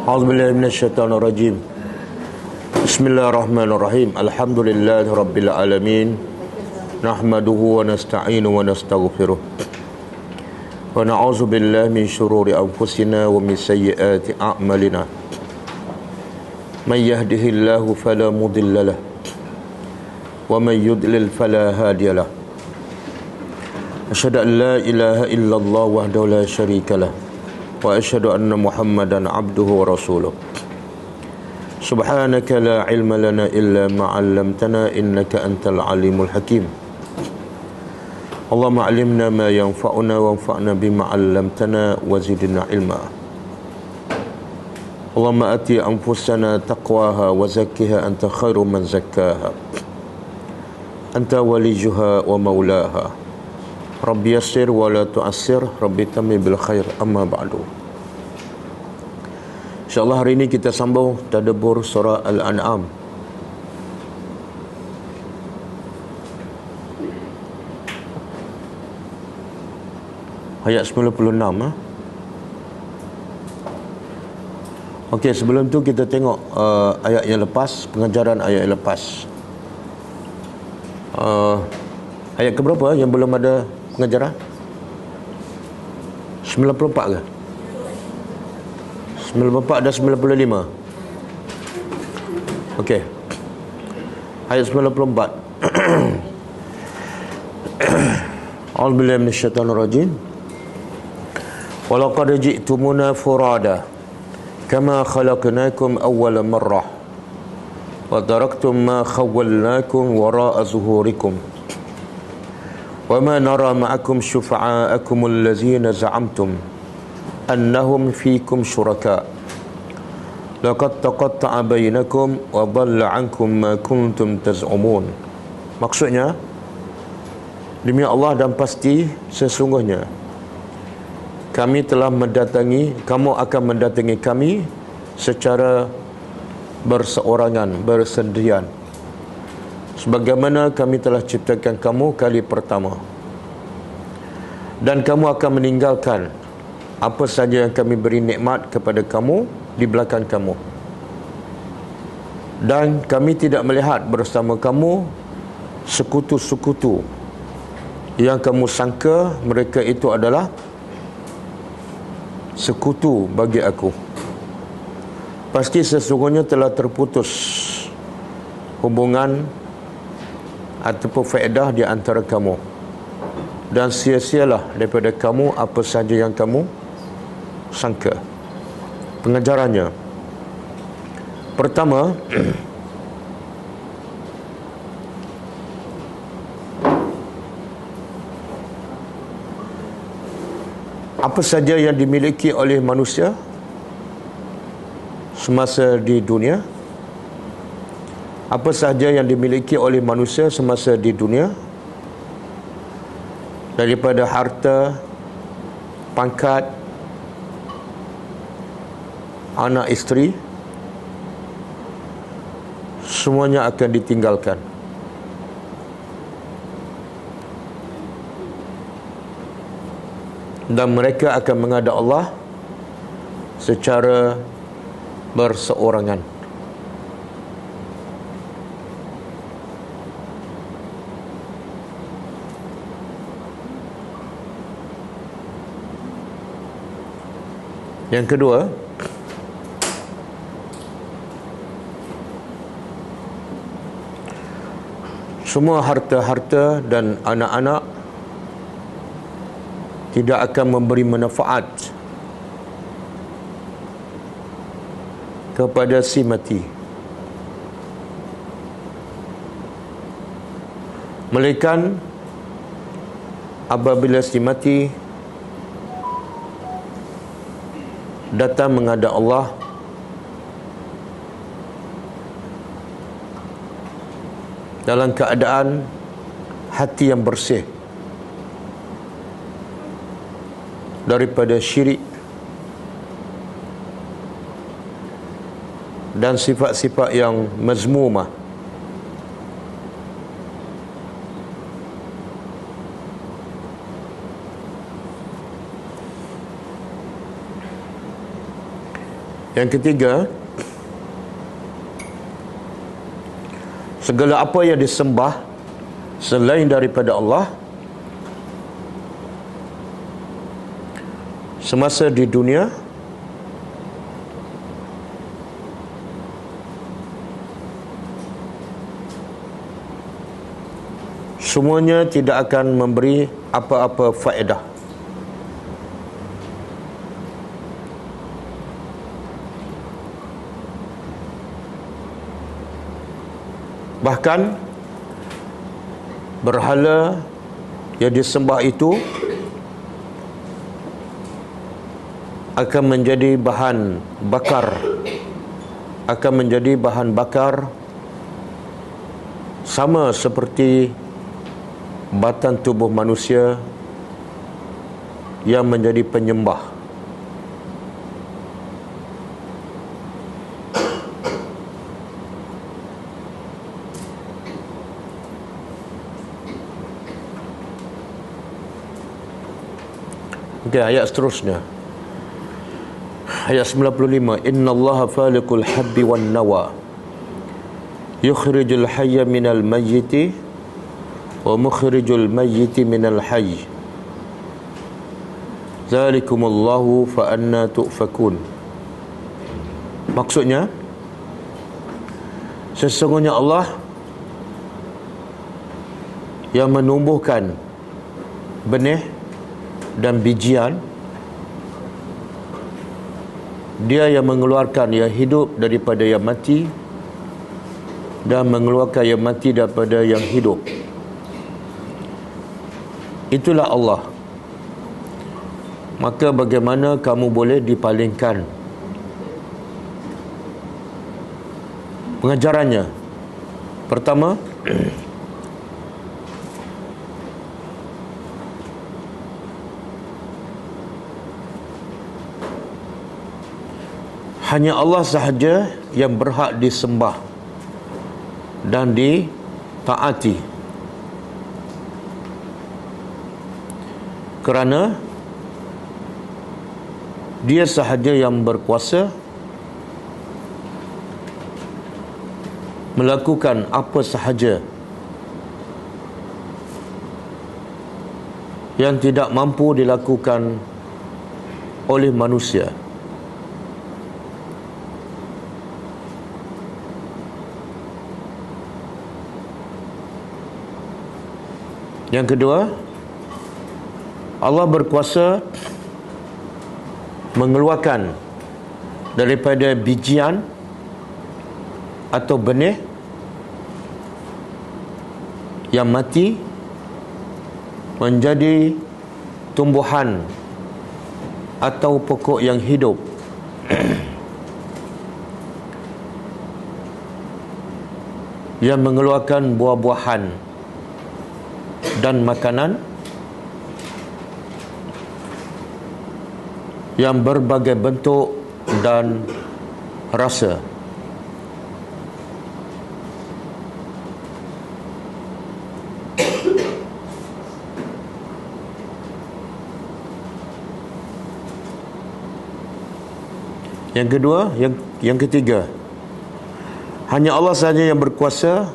A'udzubillahi minasyaitonirrajim. Bismillahirrahmanirrahim. Alhamdulillahi rabbil alamin. Nahmaduhu wa nasta'inu wa nastaghfiruh. Wa na'udzu billahi min syururi anfusina wa min sayyiati a'malina. Man yahdihillahu fala mudilla lahu wa man yudlil fala hadiya lahu. Asyhadu an la ilaha illallah wahdahu la syarika lahu wa asyhadu anna Muhammadan abduhu wa rasuluh. Subhanaka la ilma lana illa ma 'allamtana innaka antal alimul hakim. Allahumma 'allimna ma yanfa'una wanfa'na bima 'allamtana wa zidna ilma. Allahumma ati anfusana taqwaha wa zakkiha anta khairu man zakkaha. Anta waliyuha wa maulaha. Rabbi yassir wa la tu'assir, Rabbi tammi bil khair, amma ba'du. InsyaAllah hari ini kita sambung tadabbur surah Al-An'am. Ayat 96. Okey, sebelum tu kita tengok ayat yang lepas, pengajaran ayat yang lepas. Ayat keberapa yang belum ada pengajaran? 94 ke? 94 dan 95. Okey. Ayat 94. A'udzubillahi minasyaitonirrajim. Wa laqad ji'tumuna furada kama khalaqnakum awwala marrah wa taraktum ma khawwalnakum wara'a zuhurikum. وَمَا نَرَى مَعَكُمْ شُفَعَاءَكُمُ الَّذِينَ زَعَمْتُمْ أَنَّهُمْ فِيكُمْ شُرَكَاءُ لَقَدْ تَقَطَّعَ بَيْنَكُمْ وَضَلَّ عَنْكُمْ مَا كُنْتُمْ تَزْعُمُونَ. Maksudnya, demi Allah dan pasti sesungguhnya kami telah mendatangi, kamu akan mendatangi kami secara berseorangan, bersendirian, sebagaimana kami telah ciptakan kamu kali pertama, dan kamu akan meninggalkan apa saja yang kami beri nikmat kepada kamu di belakang kamu, dan kami tidak melihat bersama kamu sekutu-sekutu yang kamu sangka mereka itu adalah sekutu bagi aku. Pasti sesungguhnya telah terputus hubungan ataupun faedah di antara kamu, dan sia-sialah daripada kamu apa saja yang kamu sangka. Pengajarannya, pertama, apa saja yang dimiliki oleh manusia semasa di dunia, apa sahaja yang dimiliki oleh manusia semasa di dunia, daripada harta, pangkat, anak isteri, semuanya akan ditinggalkan. Dan mereka akan menghadap Allah secara berseorangan. Yang kedua, semua harta-harta dan anak-anak tidak akan memberi manfaat kepada si mati, melainkan apabila si mati datang menghadap Allah dalam keadaan hati yang bersih daripada syirik dan sifat-sifat yang mazmumah. Yang ketiga, segala apa yang disembah selain daripada Allah semasa di dunia semuanya tidak akan memberi apa-apa faedah. Bahkan berhala yang disembah itu akan menjadi bahan bakar sama seperti batang tubuh manusia yang menjadi penyembah. Okey, ayat seterusnya. Ayat 95. Innallaha faliqul habbi wan nawa yukhrijul hayya minal mayyiti wa mukhrijul mayyiti minal hayy. Zalikumullahu fa anna tu'fakun. Maksudnya, sesungguhnya Allah yang menumbuhkan benih dan bijian, Dia yang mengeluarkan yang hidup daripada yang mati dan mengeluarkan yang mati daripada yang hidup. Itulah Allah. Maka bagaimana kamu boleh dipalingkan? Pengajarannya, pertama, hanya Allah sahaja yang berhak disembah dan ditaati, kerana Dia sahaja yang berkuasa melakukan apa sahaja yang tidak mampu dilakukan oleh manusia. Yang kedua, Allah berkuasa mengeluarkan daripada bijian atau benih yang mati menjadi tumbuhan atau pokok yang hidup. Yang mengeluarkan buah-buahan dan makanan yang berbagai bentuk dan rasa. Yang kedua, yang ketiga, hanya Allah sahaja yang berkuasa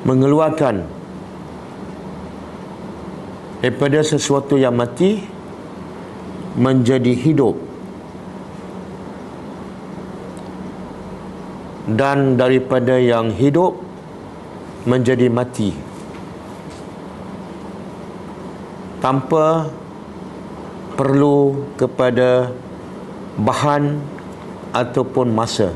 mengeluarkan daripada sesuatu yang mati menjadi hidup, dan daripada yang hidup menjadi mati, tanpa perlu kepada bahan ataupun masa.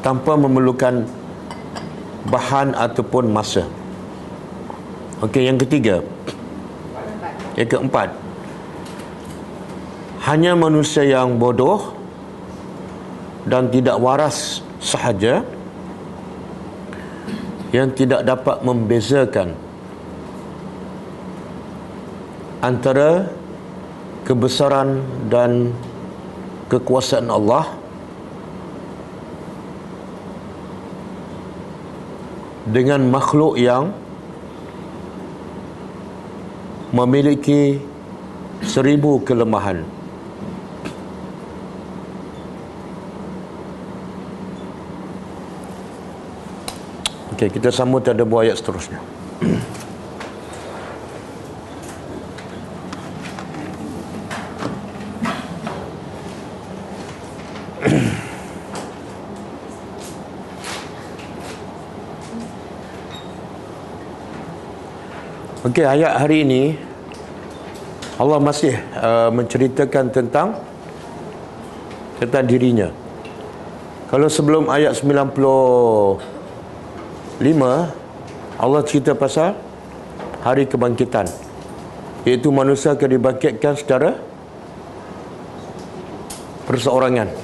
Tanpa memerlukan bahan ataupun masa. Okey, yang ketiga. Yang keempat, hanya manusia yang bodoh dan tidak waras sahaja yang tidak dapat membezakan antara kebesaran dan kekuasaan Allah dengan makhluk yang memiliki 1000 kelemahan. Okey, kita sambung tadabbur ayat seterusnya. Okey, ayat hari ini Allah masih menceritakan tentang dirinya. Kalau sebelum ayat 95 Allah cerita pasal hari kebangkitan, iaitu manusia akan dibangkitkan secara perseorangan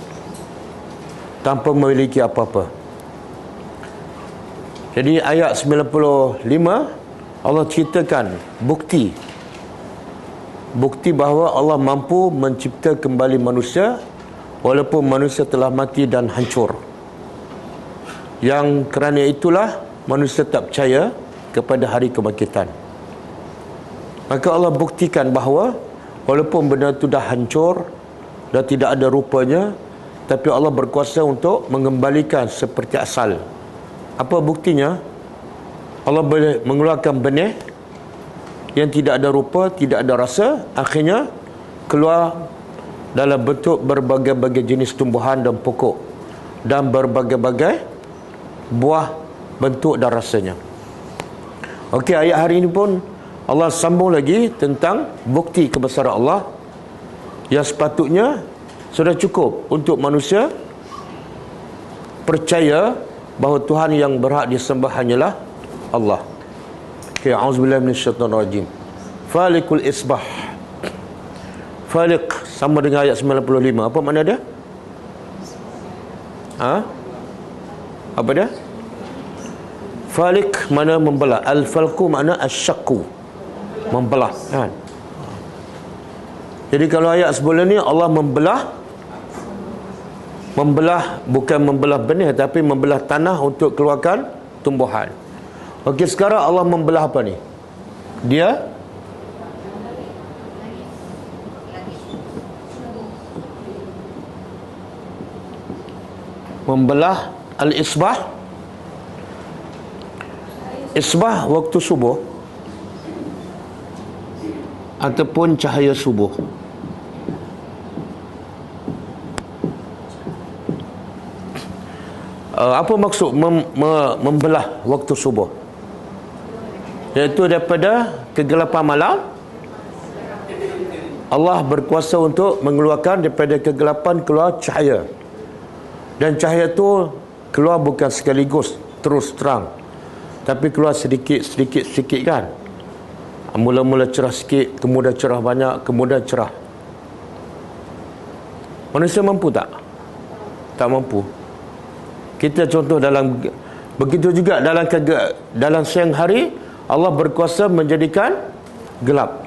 tanpa memiliki apa-apa. Jadi ayat 95 Allah ceritakan bukti bahawa Allah mampu mencipta kembali manusia walaupun manusia telah mati dan hancur. Yang kerana itulah manusia tak percaya kepada hari kebangkitan. Maka Allah buktikan bahawa walaupun benda itu dah hancur, dah tidak ada rupanya, tapi Allah berkuasa untuk mengembalikan seperti asal. Apa buktinya? Allah boleh mengeluarkan benih yang tidak ada rupa, tidak ada rasa, akhirnya keluar dalam bentuk berbagai-bagai jenis tumbuhan dan pokok dan berbagai-bagai buah bentuk dan rasanya. Okey, ayat hari ini pun Allah sambung lagi tentang bukti kebesaran Allah yang sepatutnya sudah cukup untuk manusia percaya bahawa Tuhan yang berhak disembah hanyalah Allah. Okay, a'udzubillahi minasyaitonirrajim. Falikul isbah. Falik sama dengan ayat 95. Apa makna dia? Apa dia? Falik mana membelah. Al-falku makna asyaqqu, membelah, kan? Jadi kalau ayat sebelum ni Allah membelah bukan membelah benih, tapi membelah tanah untuk keluarkan tumbuhan. Okey, sekarang Allah membelah apa ni? Dia membelah al-isbah. Isbah waktu subuh ataupun cahaya subuh. Apa maksud membelah waktu subuh? Iaitu daripada kegelapan malam Allah berkuasa untuk mengeluarkan daripada kegelapan keluar cahaya. Dan cahaya itu keluar bukan sekaligus terus terang, tapi keluar sedikit kan. Mula-mula cerah sikit, kemudian cerah banyak, kemudian cerah. Manusia mampu tak? Tak mampu. Kita contoh begitu juga dalam siang hari Allah berkuasa menjadikan gelap.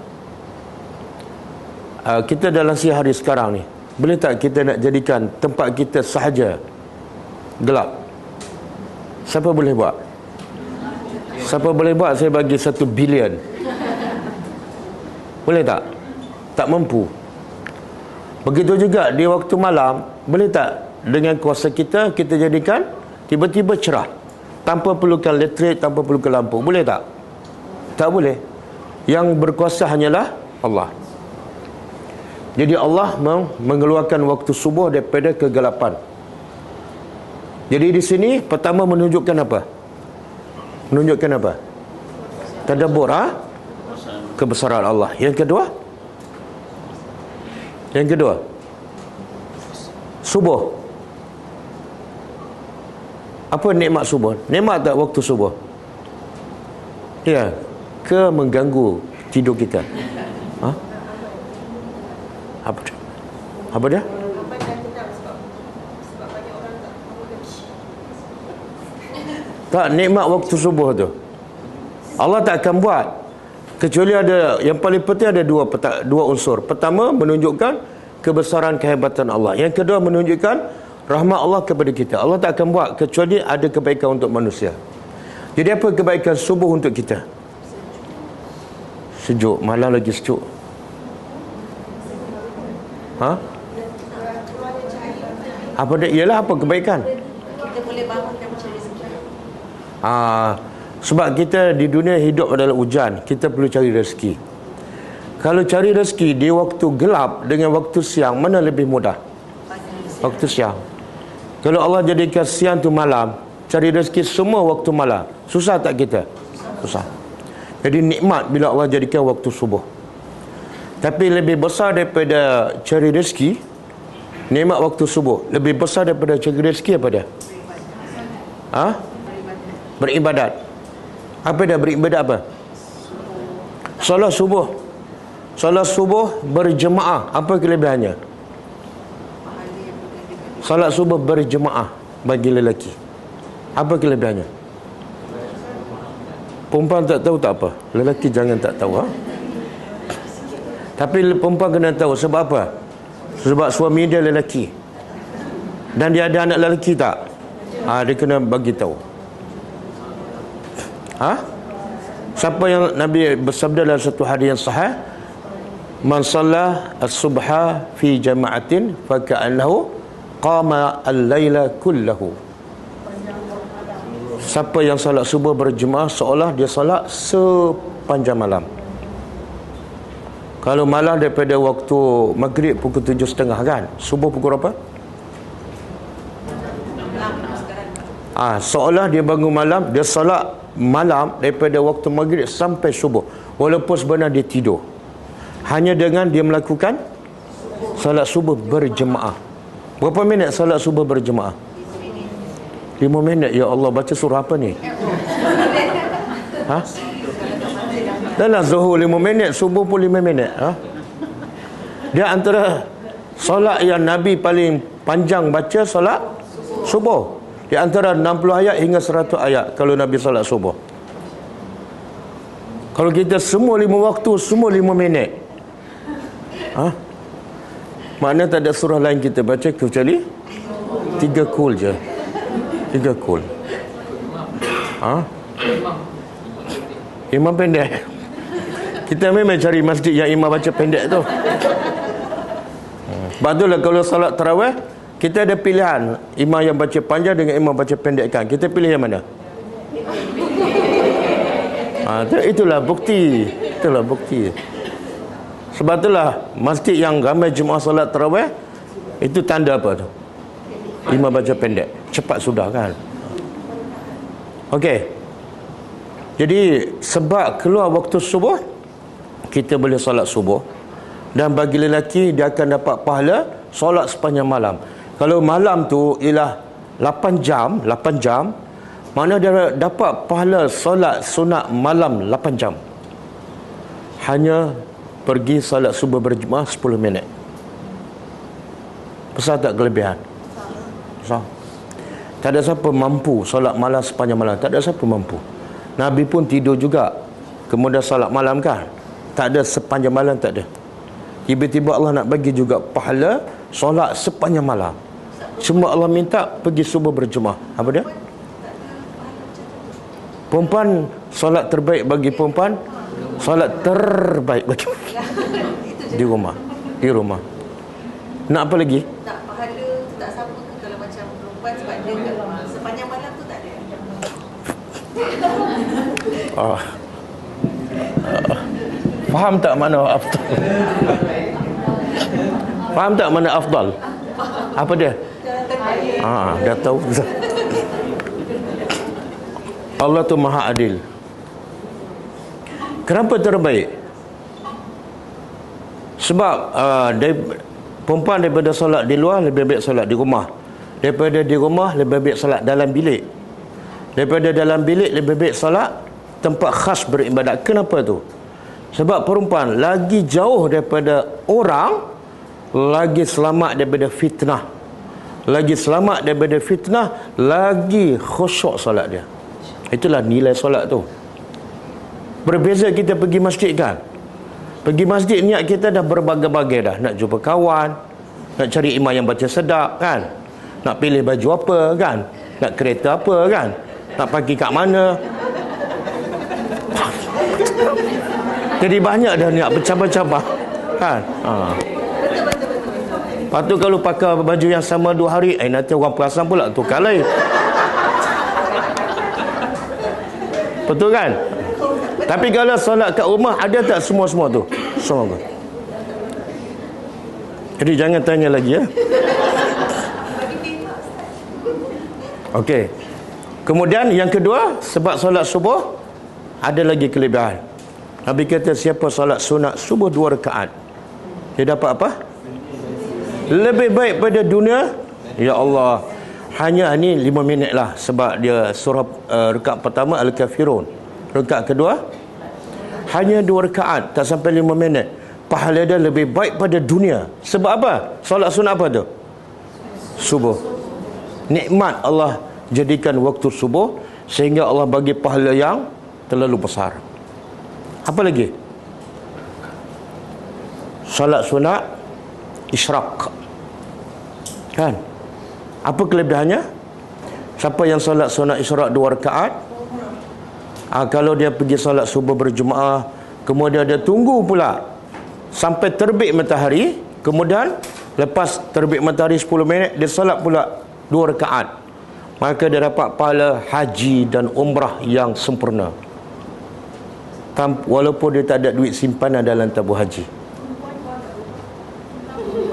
Kita dalam siang hari sekarang ni, boleh tak kita nak jadikan tempat kita sahaja gelap? Siapa boleh buat? Siapa boleh buat? Saya bagi 1 bilion. Boleh tak? Tak mampu. Begitu juga di waktu malam, boleh tak dengan kuasa kita jadikan tiba-tiba cerah tanpa perlukan elektrik, tanpa perlukan lampu? Boleh tak? Tak boleh. Yang berkuasa hanyalah Allah. Jadi Allah mengeluarkan waktu subuh daripada kegelapan. Jadi di sini pertama menunjukkan apa? Menunjukkan apa? Tadabbur, kebesaran Allah. Yang kedua? Subuh. Apa nikmat subuh? Nikmat tak waktu subuh? Ya, ke mengganggu tidur kita? Apa dia? Tak, nikmat waktu subuh tu Allah tak akan buat kecuali ada, yang paling penting ada dua unsur. Pertama, menunjukkan kebesaran kehebatan Allah. Yang kedua, menunjukkan rahmat Allah kepada kita. Allah tak akan buat kecuali ada kebaikan untuk manusia. Jadi apa kebaikan subuh untuk kita? Sejuk, malam lagi sejuk. Ha? Apa dia? Ialah apa kebaikan? Kita boleh bangunkan mencari rezeki. Sebab kita di dunia hidup adalah hujan, kita perlu cari rezeki. Kalau cari rezeki di waktu gelap dengan waktu siang, mana lebih mudah? Waktu siang. Kalau Allah jadikan siang tu malam, cari rezeki semua waktu malam, susah tak kita? Susah. Jadi nikmat bila Allah jadikan waktu subuh. Tapi lebih besar daripada cari rezeki, nikmat waktu subuh lebih besar daripada cari rezeki apa dia? Beribadat. Apa dia beribadat apa? Solat subuh. Solat subuh berjemaah, apa kelebihannya? Solat subuh berjemaah bagi lelaki, apa kelebihannya? Perempuan tak tahu tak apa, lelaki jangan tak tahu. Tapi perempuan kena tahu. Sebab apa? Sebab suami dia lelaki dan dia ada anak lelaki tak? Dia kena bagi tahu. Siapa yang Nabi bersabda dalam satu hadis yang sahih, man shalla as-subha fi jama'atin fa ka'annahu qama al-laila kullahu. Siapa yang salat subuh berjemaah seolah dia salat sepanjang malam. Kalau malam daripada waktu maghrib pukul 7.30 kan, subuh pukul berapa? Seolah dia bangun malam, dia salat malam daripada waktu maghrib sampai subuh, walaupun sebenarnya dia tidur. Hanya dengan dia melakukan salat subuh berjemaah. Berapa minit salat subuh berjemaah? 5 minit. Ya Allah, baca surah apa ni? Dalam zuhur 5 minit, subuh pun 5 minit. Dia antara solat yang Nabi paling panjang baca solat subuh. Di antara 60 ayat hingga 100 ayat kalau Nabi solat subuh. Kalau kita semua 5 waktu, semua 5 minit. Makna tak ada surah lain kita baca kecuali 3 kul je. 3 kul. Imam pendek. Kita memang cari masjid yang imam baca pendek tu. Betul lah, kalau salat tarawih kita ada pilihan, imam yang baca panjang dengan imam baca pendek kan. Kita pilih yang mana? Itulah bukti. Itulah bukti. Sebab itulah masjid yang ramai jemaah salat tarawih, itu tanda apa tu? Imam baca pendek, cepat sudah kan. Okey. Jadi sebab keluar waktu subuh, kita boleh solat subuh. Dan bagi lelaki, dia akan dapat pahala solat sepanjang malam. Kalau malam tu ialah 8 jam, mana dia dapat pahala solat sunat malam 8 jam. Hanya pergi solat subuh berjemaah 10 minit. Besar tak kelebihan? Besar. Tak ada siapa mampu solat malam sepanjang malam. Tak ada siapa mampu. Nabi pun tidur juga, kemudian solat malam kan. Tak ada sepanjang malam, tak ada. Tiba-tiba Allah nak bagi juga pahala solat sepanjang malam. Cuma Allah minta pergi subuh berjemaah. Apa dia? Perempuan, solat terbaik bagi perempuan, solat terbaik bagi di rumah. Di rumah. Nak apa lagi? Tak, pahala tu tak sama ke kalau macam perempuan, sebab dia kat rumah sepanjang malam tu tak ada. Faham tak mana afdal? Faham tak mana afdal? Apa dia? Dah tahu. Allah tu maha adil. Kenapa terbaik? Sebab perempuan daripada solat di luar lebih baik solat di rumah. Daripada di rumah lebih baik solat dalam bilik. Daripada dalam bilik lebih baik solat tempat khas beribadat. Kenapa tu? Sebab perempuan lagi jauh daripada orang, lagi selamat daripada fitnah. Lagi selamat daripada fitnah, lagi khusyuk solat dia. Itulah nilai solat tu. Berbeza kita pergi masjid kan. Pergi masjid niat kita dah berbagai-bagai dah. Nak jumpa kawan, nak cari imam yang baca sedap kan, nak pilih baju apa kan, nak kereta apa kan, nak pergi kat mana. Jadi banyak dah nak bercabar-cabar. Kan? Lepas tu kalau pakai baju yang sama 2 hari, nanti orang perasan pula tukar lain. Betul kan? Tapi kalau solat kat rumah, ada tak semua-semua tu? Semua. Jadi jangan tanya lagi ya. Okey. Kemudian yang kedua, sebab solat subuh ada lagi kelebihan. Nabi kata siapa solat sunat subuh 2 rakaat, dia dapat apa? Lebih baik pada dunia. Ya Allah, hanya ni 5 minit lah, sebab dia surah rakaat pertama Al-Kafirun, rakaat kedua hanya 2 rakaat, tak sampai 5 minit. Pahala dia lebih baik pada dunia. Sebab apa? Solat sunat apa tu? Subuh. Nikmat Allah jadikan waktu subuh, sehingga Allah bagi pahala yang terlalu besar. Apa lagi? Solat sunat isyraq. Kan? Apa kelebihannya? Siapa yang solat sunat isyraq 2 rakaat, kalau dia pergi solat subuh berjemaah, kemudian dia tunggu pula sampai terbit matahari, kemudian lepas terbit matahari 10 minit dia solat pula 2 rakaat, maka dia dapat pahala haji dan umrah yang sempurna, walaupun dia tak ada duit simpanan dalam tabung haji.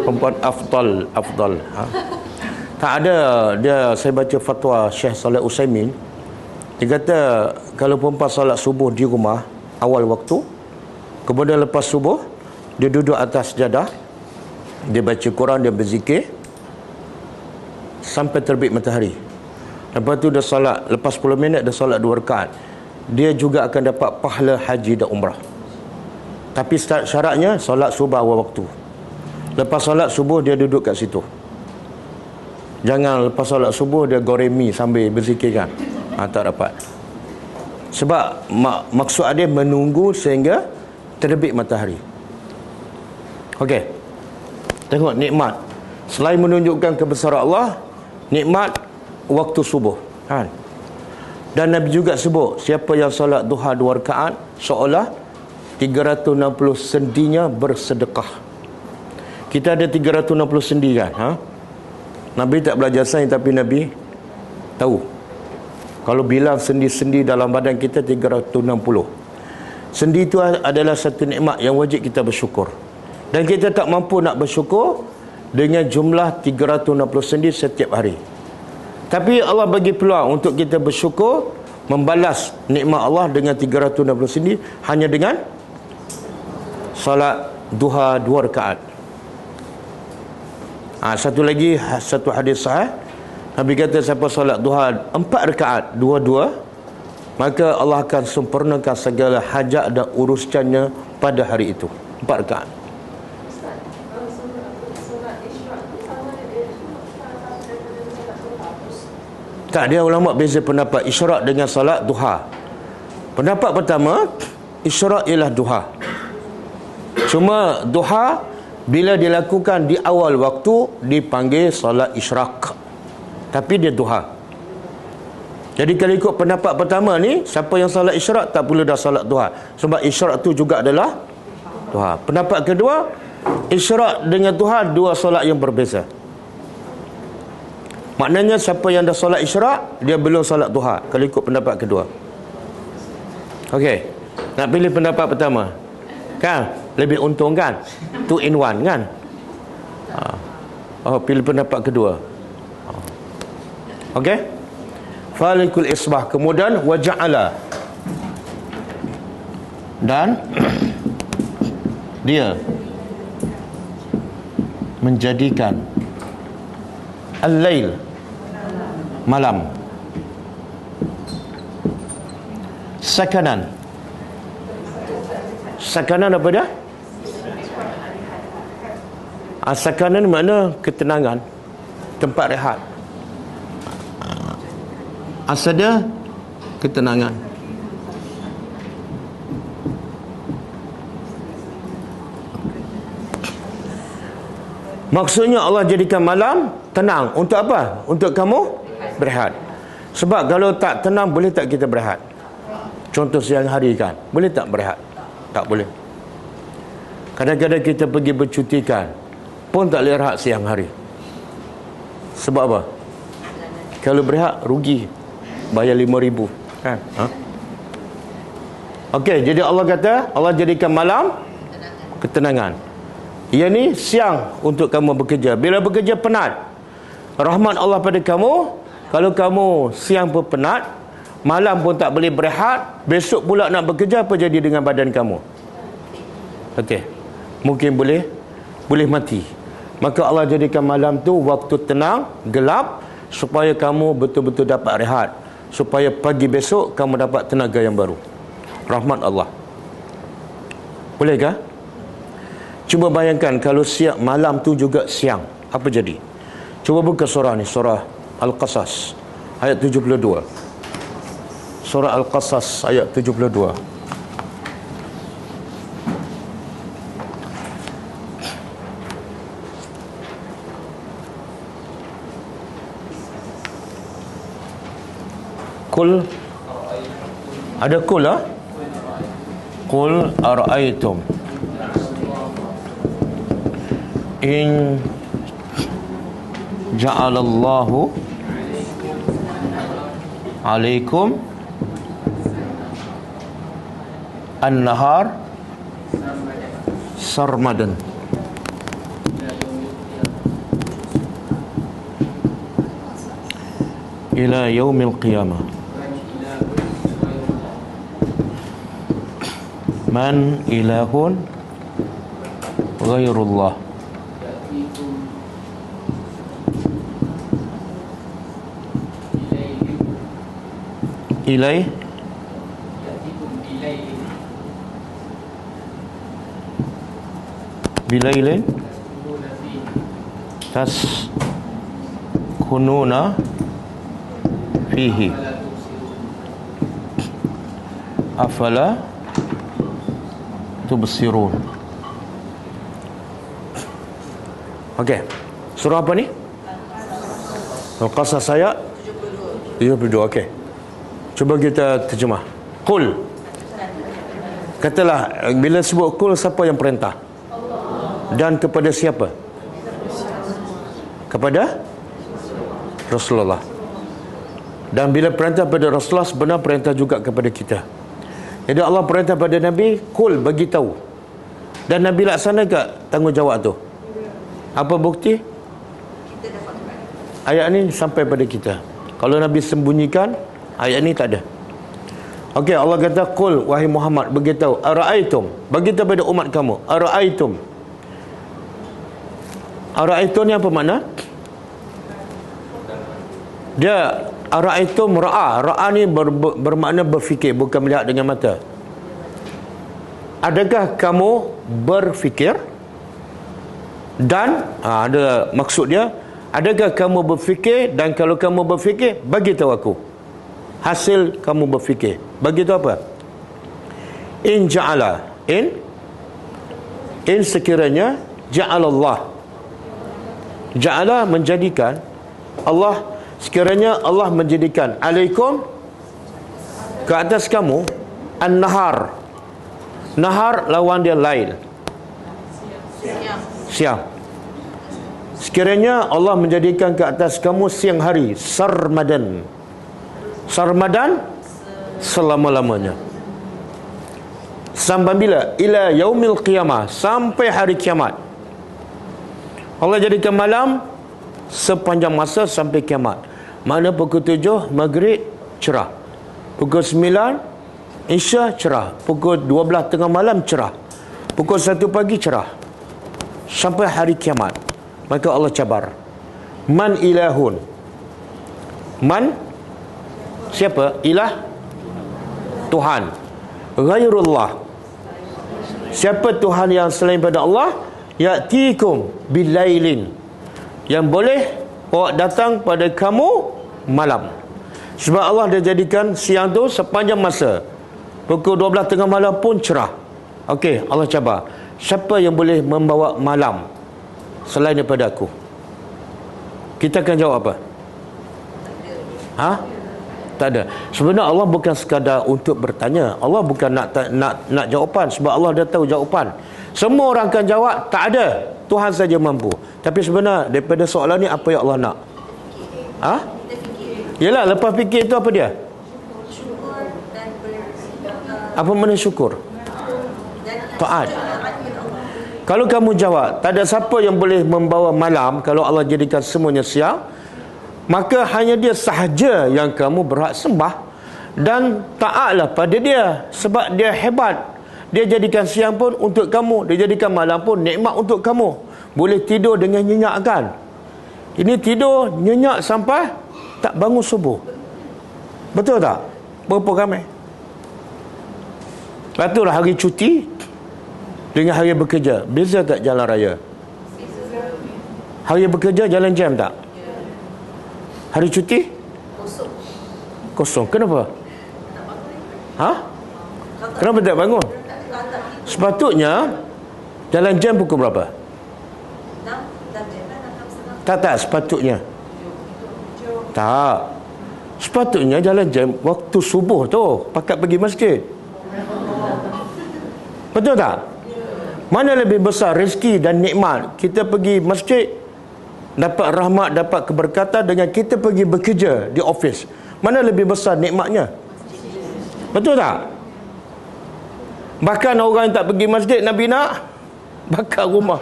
Perempuan afdal. Tak ada, saya baca fatwa Syekh Saleh Utsaimin, dia kata kalau perempuan solat subuh di rumah awal waktu, kemudian lepas subuh dia duduk atas sejadah, dia baca Quran, dia berzikir sampai terbit matahari. Lepas tu dia solat, lepas 10 minit dia solat 2 rakaat, dia juga akan dapat pahala haji dan umrah. Tapi syaratnya solat subuh awal waktu. Lepas solat subuh dia duduk kat situ. Jangan lepas solat subuh dia goremi sambil berzikir kan. Tak dapat. Sebab maksud dia menunggu sehingga terbit matahari. Okey. Tengok nikmat. Selain menunjukkan kebesaran Allah, nikmat waktu subuh, kan? Dan Nabi juga sebut siapa yang solat duha 2 rakaat seolah 360 sendinya bersedekah. Kita ada 360 sendi kan? Nabi tak belajar sains, tapi Nabi tahu. Kalau bilang sendi-sendi dalam badan kita 360. Sendi itu adalah satu nikmat yang wajib kita bersyukur. Dan kita tak mampu nak bersyukur dengan jumlah 360 sendi setiap hari. Tapi Allah bagi peluang untuk kita bersyukur, membalas nikmat Allah dengan 360 sendi hanya dengan salat duha 2 rakaat. Satu lagi, satu hadis sahih, Nabi kata siapa solat duha 4 rakaat, 2-2, maka Allah akan sempurnakan segala hajat dan urusannya pada hari itu. 4 rakaat. Tak, dia ulama beza pendapat isyraq dengan solat duha. Pendapat pertama, isyraq ialah duha. Cuma duha bila dilakukan di awal waktu dipanggil solat isyraq, tapi dia duha. Jadi kalau ikut pendapat pertama ni, siapa yang solat isyraq tak perlu dah solat duha, sebab isyraq tu juga adalah duha. Pendapat kedua, isyraq dengan duha dua solat yang berbeza. Maknanya siapa yang dah solat isyraq, dia belum solat duha, kalau ikut pendapat kedua. Okey, nak pilih pendapat pertama kan, lebih untung kan, 2 in 1 kan. Pilih pendapat kedua. Okey, falikul isbah, kemudian waja'ala, dan dia menjadikan al-lail, malam, sakanan. Sakanan apa dia? Sakanan makna ketenangan, tempat rehat. Asal dia ketenangan. Maksudnya Allah jadikan malam tenang. Untuk apa? Untuk kamu berehat. Sebab kalau tak tenang, boleh tak kita berehat? Contoh siang hari kan, boleh tak berehat? Tak boleh. Kadang-kadang kita pergi bercutikan pun tak boleh rehat siang hari. Sebab apa? Kalau berehat rugi, bayar 5,000 kan? Okey, jadi Allah kata, Allah jadikan malam ketenangan. Ia ni siang untuk kamu bekerja. Bila bekerja penat, rahmat Allah pada kamu. Kalau kamu siang pun penat, malam pun tak boleh berehat, besok pula nak bekerja, apa jadi dengan badan kamu? Okey, mungkin boleh mati. Maka Allah jadikan malam tu waktu tenang, gelap, supaya kamu betul-betul dapat rehat, supaya pagi besok kamu dapat tenaga yang baru. Rahmat Allah. Bolehkah? Cuba bayangkan kalau siang malam tu juga siang, apa jadi? Cuba buka surah ni, surah Al-Qasas ayat 72. Surah Al-Qasas ayat 72. Qul, ada qul lah. Qul ara'aytum in ja'alallahu alaikum an-nahar sarmadan ila yaumil qiyamah man ilahun ghairullah ilai bilailin taskununa fihi afala tubsirun. Okey, surah apa ni? Al-Qasas ayat 72. Okey, cuba kita terjemah. Qul, katalah, bila sebut qul, siapa yang perintah? Dan kepada siapa? Kepada Rasulullah. Dan bila perintah pada Rasulullah, sebenar perintah juga kepada kita. Jadi Allah perintah pada Nabi, qul, bagi tahu. Dan Nabi laksana ke tanggungjawab tu? Apa bukti? Ayat ni sampai pada kita. Kalau Nabi sembunyikan, ayat ni tak ada. Okey, Allah kata, qul, wahai Muhammad, bagi tahu, ara'aitum, bagi tahu pada umat kamu, ara'aitum. Ara'aitum ni apa makna? Dia ara'aitum ra'a ni bermakna berfikir, bukan melihat dengan mata. Adakah kamu berfikir? Dan ada maksud dia, adakah kamu berfikir? Dan kalau kamu berfikir, bagi tahu aku hasil kamu berfikir. Bagi tahu apa? In ja'ala, in sekiranya, ja'alallah, ja'ala menjadikan, Allah, sekiranya Allah menjadikan, alaikum, ke atas kamu, an-nahar. Nahar lawan dia lail, siang. Sekiranya Allah menjadikan ke atas kamu siang hari, sarmadan. Sarmadan, selama-lamanya. Sampai bila? Ila yaumil qiyamah, sampai hari kiamat. Allah jadikan malam sepanjang masa sampai kiamat. Mana pukul 7 maghrib cerah, pukul 9 Isya cerah, pukul 12 tengah malam cerah, pukul 1 pagi cerah, sampai hari kiamat. Maka Allah cabar, man ilahun, man, siapa? Ilah, Tuhan, ghairullah, siapa Tuhan yang selain pada Allah? Ya'tikum bilailin, yang boleh bawa datang pada kamu malam. Sebab Allah dah jadikan siang tu sepanjang masa, pukul 12 tengah malam pun cerah. Okey, Allah cabar, siapa yang boleh membawa malam selain daripada aku? Kita akan jawab apa? Tak ada. Sebenarnya Allah bukan sekadar untuk bertanya. Allah bukan nak jawapan, sebab Allah dah tahu jawapan. Semua orang akan jawab, tak ada. Tuhan saja mampu. Tapi sebenarnya daripada soalan ni apa yang Allah nak? Ha? Yelah, lepas fikir itu apa dia? Apa makna syukur? Taat. Kalau kamu jawab, tak ada siapa yang boleh membawa malam kalau Allah jadikan semuanya siang, maka hanya dia sahaja yang kamu berhak sembah dan taatlah pada dia, sebab dia hebat. Dia jadikan siang pun untuk kamu, dia jadikan malam pun nikmat untuk kamu. Boleh tidur dengan nyenyak kan? Ini tidur nyenyak sampai tak bangun subuh. Betul tak? Berapa ramai? Patutlah hari cuti dengan hari bekerja, beza tak jalan raya? Hari bekerja jalan jam tak? Hari cuti? Kosong. Kenapa? Ha? Kenapa tak bangun? Sepatutnya jalan jam pukul berapa? Tak, sepatutnya. Tak. Sepatutnya jalan jam waktu subuh tu, pakat pergi masjid. Betul tak? Mana lebih besar rezeki dan nikmat? Kita pergi masjid, dapat rahmat, dapat keberkatan, dengan kita pergi bekerja di office. Mana lebih besar nikmatnya? Betul tak? Bahkan orang yang tak pergi masjid, Nabi nak bakar rumah.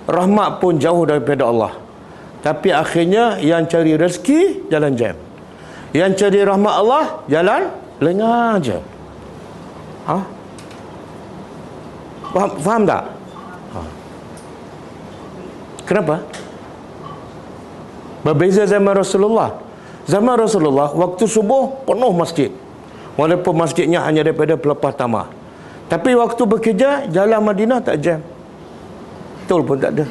Rahmat pun jauh daripada Allah. Tapi akhirnya yang cari rezeki jalan jam, yang cari rahmat Allah jalan lengah je. Ha? Faham tak? Ha. Kenapa? Berbeza zaman Rasulullah. Zaman Rasulullah waktu subuh penuh masjid, walaupun masjidnya hanya daripada pelepah tamah. Tapi waktu bekerja, jalan Madinah tak jam. Betul pun tak ada.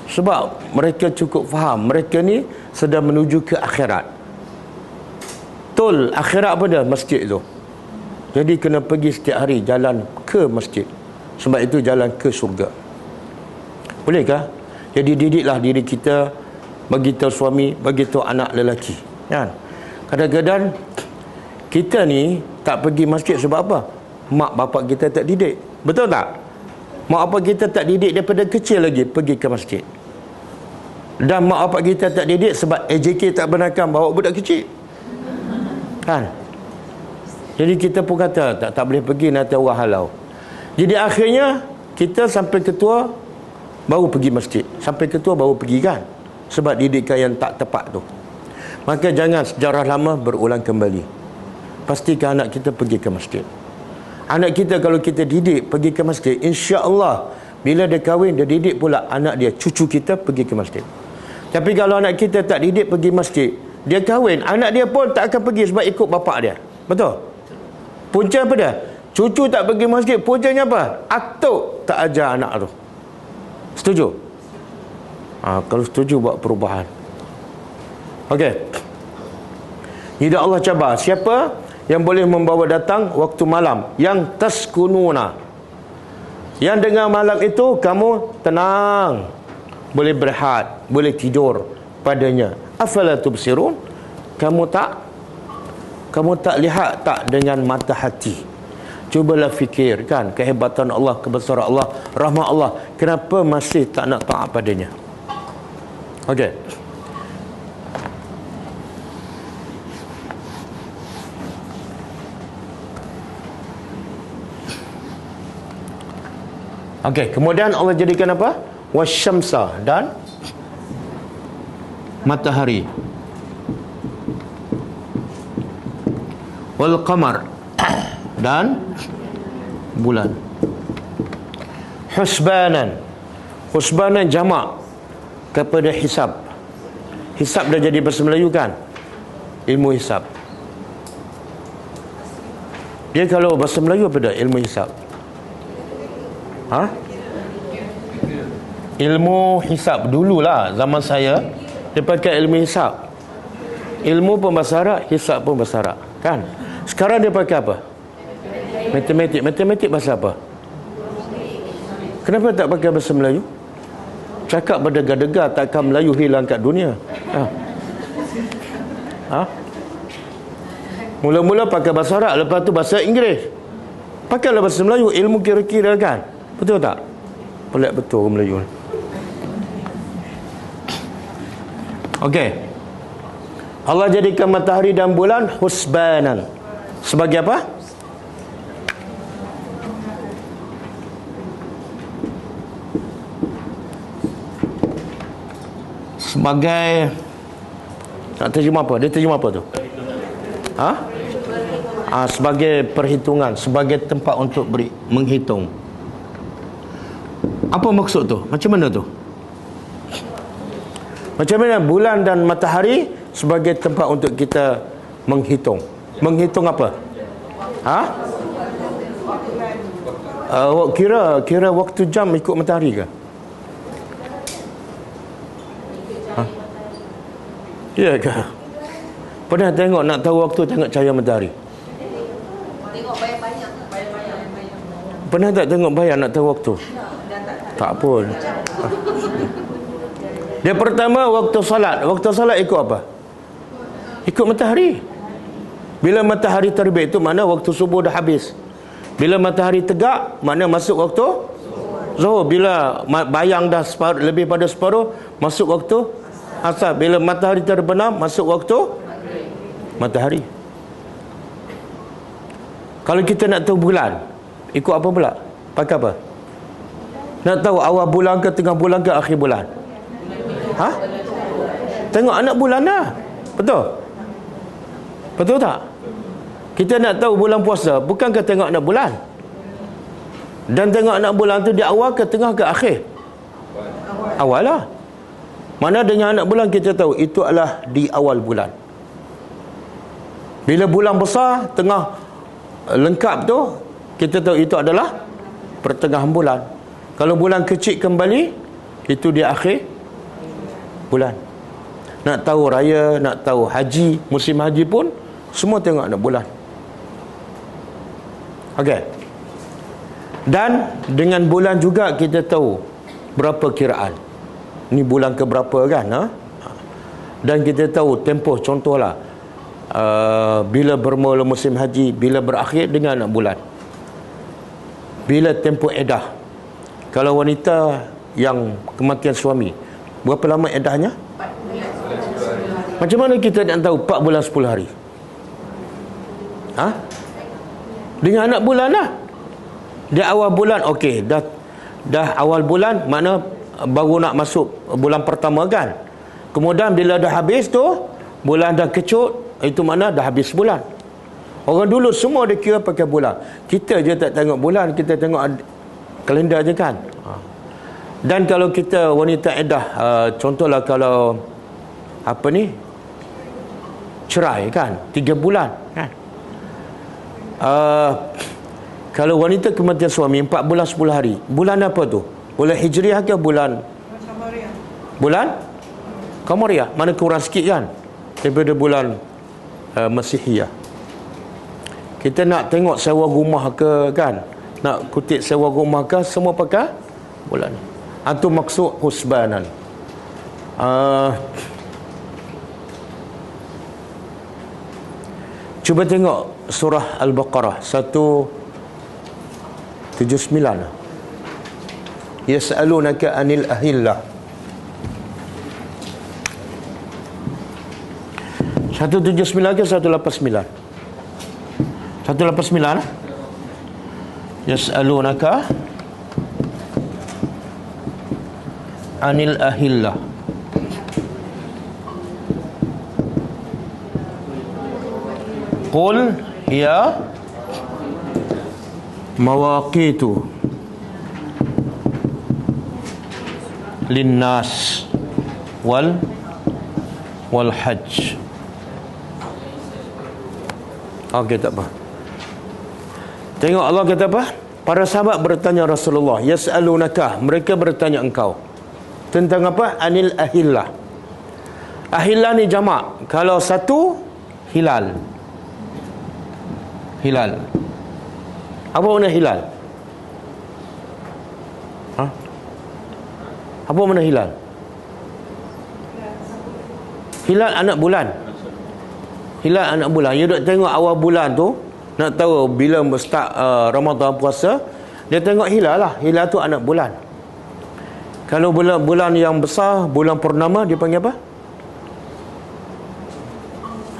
Sebab mereka cukup faham, mereka ni sedang menuju ke akhirat. Betul, akhirat apa dia? Masjid tu. Jadi kena pergi setiap hari jalan ke masjid. Sebab itu jalan ke surga. Bolehkah? Jadi didiklah diri kita, bagi tahu suami, bagi tahu anak lelaki. Kan? Kadang-kadang kita ni tak pergi masjid sebab apa? Mak bapak kita tak didik. Betul tak? Mak bapak kita tak didik daripada kecil lagi pergi ke masjid. Dan mak bapak kita tak didik sebab AJK tak benarkan bawa budak kecil. Kan? Jadi kita pun kata tak boleh pergi, nanti orang halau. Jadi akhirnya kita sampai ketua baru pergi masjid. Sampai ketua baru pergi kan? Sebab didikan yang tak tepat tu. Maka jangan sejarah lama berulang kembali. Pastikan anak kita pergi ke masjid. Anak kita kalau kita didik pergi ke masjid, insya-Allah bila dia kahwin, dia didik pula anak dia, cucu kita pergi ke masjid. Tapi kalau anak kita tak didik pergi masjid, dia kahwin, anak dia pun tak akan pergi sebab ikut bapak dia. Betul? Punca apa dia? Cucu tak pergi masjid, puncanya apa? Atuk tak ajar anak tu. Setuju? Kalau setuju buat perubahan. Okey. Jadi Allah cabar siapa yang boleh membawa datang waktu malam, yang taskununa, yang dengan malam itu kamu tenang, boleh berehat, boleh tidur padanya. Afala tubsirun? Kamu tak lihat tak dengan mata hati? Cubalah fikir kan kehebatan Allah, kebesaran Allah, rahmat Allah. Kenapa masih tak nak taat padanya? Okey. Okey, kemudian Allah jadikan apa? Wasyamsa, dan matahari. Wal qamar, dan bulan. Husbanan. Husbanan jamak kepada hisab. Hisab dah jadi bahasa Melayu kan? Ilmu hisab. Dia kalau bahasa Melayu apa dah? Ilmu hisab. Ha? Ilmu hisab dululah zaman saya dia pakai ilmu hisab. Ilmu pun bahasa Arab, hisab pun bahasa Arab, kan? Sekarang dia pakai apa? Matematik. Matematik bahasa apa? Kenapa tak pakai bahasa Melayu? Cakap berdegar-degar, takkan Melayu hilang kat dunia. Mula-mula pakai bahasa Arab, lepas tu bahasa Inggeris. Pakailah bahasa Melayu, ilmu kira-kira kan. Betul tak? Pelik betul orang Melayu ni. Okey. Allah jadikan matahari dan bulan husbanan. Sebagai apa? Sebagai, nak terjemah apa? Dia terjemah apa tu? Ha? Sebagai perhitungan, sebagai tempat untuk menghitung. Apa maksud tu? Macam mana tu? Macam mana bulan dan matahari sebagai tempat untuk kita menghitung? Menghitung apa? Ha? Kira waktu jam ikut matahari ke? Ha? Ya ke? Pernah tengok nak tahu waktu tengok cahaya matahari? Tengok bayang-bayang. Pernah tak tengok bayang nak tahu waktu? Tak pun. Dia pertama waktu salat. Waktu salat ikut apa? Ikut matahari. Bila matahari terbit itu mana waktu subuh dah habis. Bila matahari tegak, mana masuk waktu zuhur. Bila bayang dah lebih pada separuh, masuk waktu asar. Bila matahari terbenam, masuk waktu matahari. Kalau kita nak tahu bulan, ikut apa pula? Pakai apa? Nak tahu awal bulan ke, tengah bulan ke, akhir bulan? Ha? Tengok anak bulan dah. Betul? Betul tak? Kita nak tahu bulan puasa, bukankah tengok anak bulan? Dan tengok anak bulan tu di awal ke, tengah ke, akhir? Awal lah. Mana dengan anak bulan kita tahu itu adalah di awal bulan. Bila bulan besar, tengah lengkap tu, kita tahu itu adalah pertengahan bulan. Kalau bulan kecil kembali, itu di akhir bulan. Nak tahu raya, nak tahu haji, musim haji pun semua tengok anak bulan. Okey. Dan dengan bulan juga kita tahu berapa kiraan. Ni bulan ke berapa kan? Ha? Dan kita tahu tempoh, contohlah bila bermula musim haji, bila berakhir dengan anak bulan. Bila tempoh edah. Kalau wanita yang kematian suami, berapa lama edahnya? 4 bulan. Macam mana kita nak tahu 4 bulan 10 hari? Ha? Dengan anak bulan lah. Di awal bulan, okey, dah awal bulan, mana baru nak masuk bulan pertama kan. Kemudian bila dah habis tu, bulan dah kecut, itu mana dah habis bulan. Orang dulu semua dia kira pakai bulan. Kita je tak tengok bulan, kita tengok kalender je kan. Dan kalau kita wanita edah, contohlah kalau apa ni, cerai kan, 3 bulan kan. Kalau wanita kematian suami 4 bulan 10 hari, bulan apa tu? Bulan Hijriah ke bulan bulan Qamariah? Mana kurang sikit kan daripada bulan Masihiyah. Kita nak tengok sewa rumah ke kan, nak kutip sewa rumah ke, semua pakai bulan. Itu maksud husbanan. Cuba tengok surah Al-Baqarah 179. Yas'alunaka anil ahillah. 179 ke 189? 189. Yas'alunaka anil ahillah. Qul ya mawaqitu linnas wal hajj. Okey, tak apa. Tengok Allah kata apa? Para sahabat bertanya Rasulullah, yas'alunaka, mereka bertanya engkau tentang apa? Anil ahillah. Ahillah ni jamak. Kalau satu, hilal. Hilal. Apa makna hilal? Ha? Apa makna hilal? Hilal anak bulan. Hilal anak bulan. You duk tengok awal bulan tu, nak tahu bila start Ramadan puasa, dia tengok hilal lah. Hilal tu anak bulan. Kalau bulan yang besar, bulan purnama, dia panggil apa?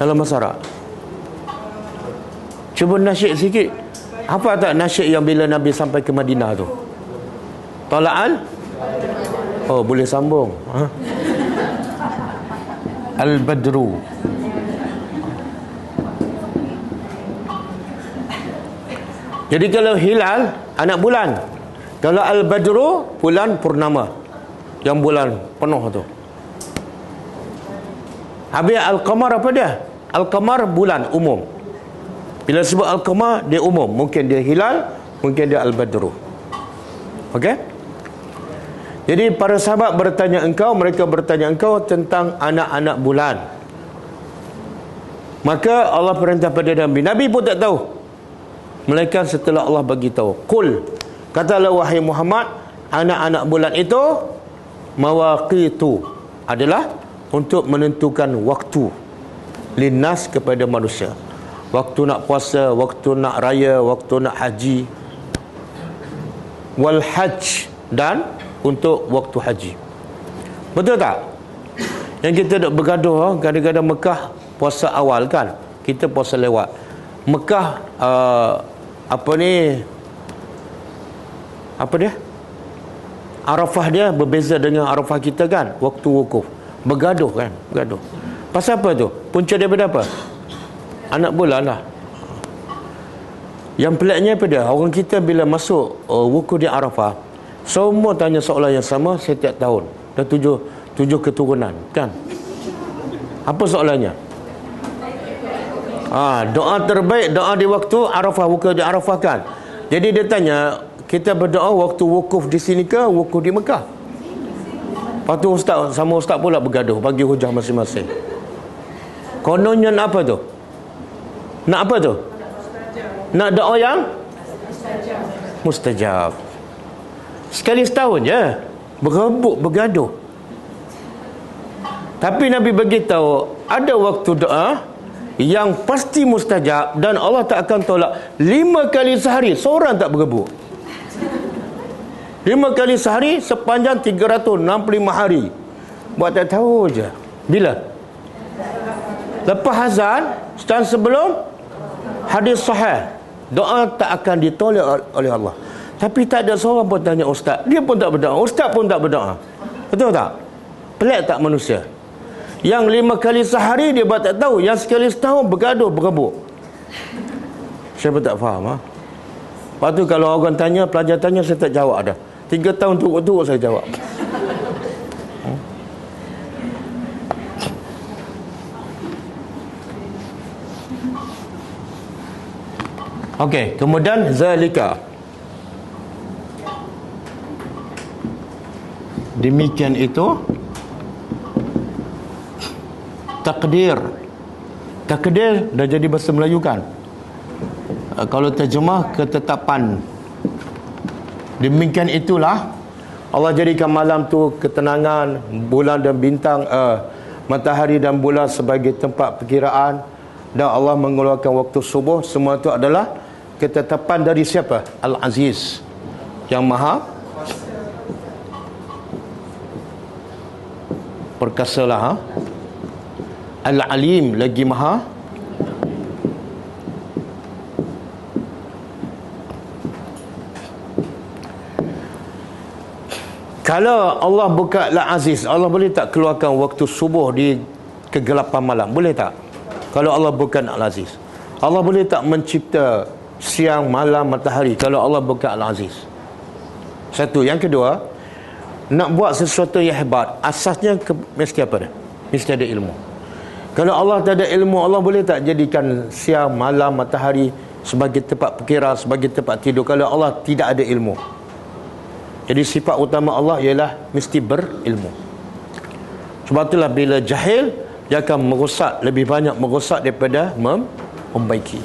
Dalam masyarakat. Cuba nasyid sikit. Apa tak nasyid yang bila Nabi sampai ke Madinah tu? Tala'al? Oh, boleh sambung. Al-Badru. Jadi kalau hilal, anak bulan. Kalau Al-Badru, bulan purnama. Yang bulan penuh tu. Habis Al-Qamar apa dia? Al-Qamar bulan umum. Bila sebut Al-Qamar, dia umum. Mungkin dia hilal, mungkin dia Al-Badru. Okey? Jadi para sahabat mereka bertanya engkau tentang anak-anak bulan. Maka Allah perintah pada Nabi. Nabi pun tak tahu. Melainkan setelah Allah bagi tahu. Qul, katalah wahai Muhammad, anak-anak bulan itu mawaqitu, adalah untuk menentukan waktu linnas kepada manusia. Waktu nak puasa, waktu nak raya, waktu nak haji. Wal hajj, dan untuk waktu haji. Betul tak? Yang kita duk bergaduh, kadang-kadang Mekah puasa awal kan, kita puasa lewat. Mekah apa dia, Arafah dia berbeza dengan Arafah kita kan, waktu wukuf. Bergaduh. Pasal apa tu? Punca daripada apa? Anak bulan lah. Yang peliknya apa dia? Orang kita bila masuk wukuf di Arafah, semua tanya soalan yang sama setiap tahun. Dah tujuh keturunan kan? Apa soalannya? Doa terbaik, doa di waktu Arafah, wukuf di Arafah kan. Jadi dia tanya, kita berdoa waktu wukuf di sini ke wukuf di Mekah? Lepas tu ustaz pula bergaduh, bagi hujah masing-masing. Kononnya nak apa tu? Nak apa tu? Nak doa yang mustajab. Sekali setahun je berebut, bergaduh. Tapi Nabi bagi tahu ada waktu doa yang pasti mustajab dan Allah tak akan tolak 5 kali sehari, seorang tak berebut. 5 kali sehari sepanjang 365 hari. Buat tak tahu je. Bila? Lepas azan, dan sebelum hadis sahih, doa tak akan ditolak oleh Allah. Tapi tak ada seorang pun tanya ustaz. Dia pun tak berdoa, ustaz pun tak berdoa. Betul tak? Pelik tak manusia? Yang 5 kali sehari dia buat tak tahu, yang sekali setahun bergaduh, berebut. Saya pun tak faham. Lepas tu kalau orang tanya, pelajar tanya, saya tak jawab dah. 3 tahun turut-turut saya jawab. Okey, kemudian zalika. Demikian itu takdir. Takdir dah jadi bahasa Melayu kan? Kalau terjemah, ketetapan. Demikian itulah Allah jadikan malam tu ketenangan, bulan dan bintang, matahari dan bulan sebagai tempat perkiraan, dan Allah mengeluarkan waktu subuh. Semua itu adalah ketetapan dari siapa? Al-Aziz, yang maha perkasalah. Al-Alim, lagi maha kalau Allah buka Al-Aziz, Allah boleh tak keluarkan waktu subuh di kegelapan malam? Boleh tak? Kalau Allah bukan Al-Aziz. Allah boleh tak mencipta siang, malam, matahari kalau Allah bukan Al-Aziz? Satu. Yang kedua, nak buat sesuatu yang hebat, asasnya mesti apa dah? Mesti ada ilmu. Kalau Allah tak ada ilmu, Allah boleh tak jadikan siang, malam, matahari sebagai tempat perkiraan, sebagai tempat tidur kalau Allah tidak ada ilmu? Jadi sifat utama Allah ialah mesti berilmu. Sebab itulah bila jahil, dia akan merosak, lebih banyak merosak daripada membaiki.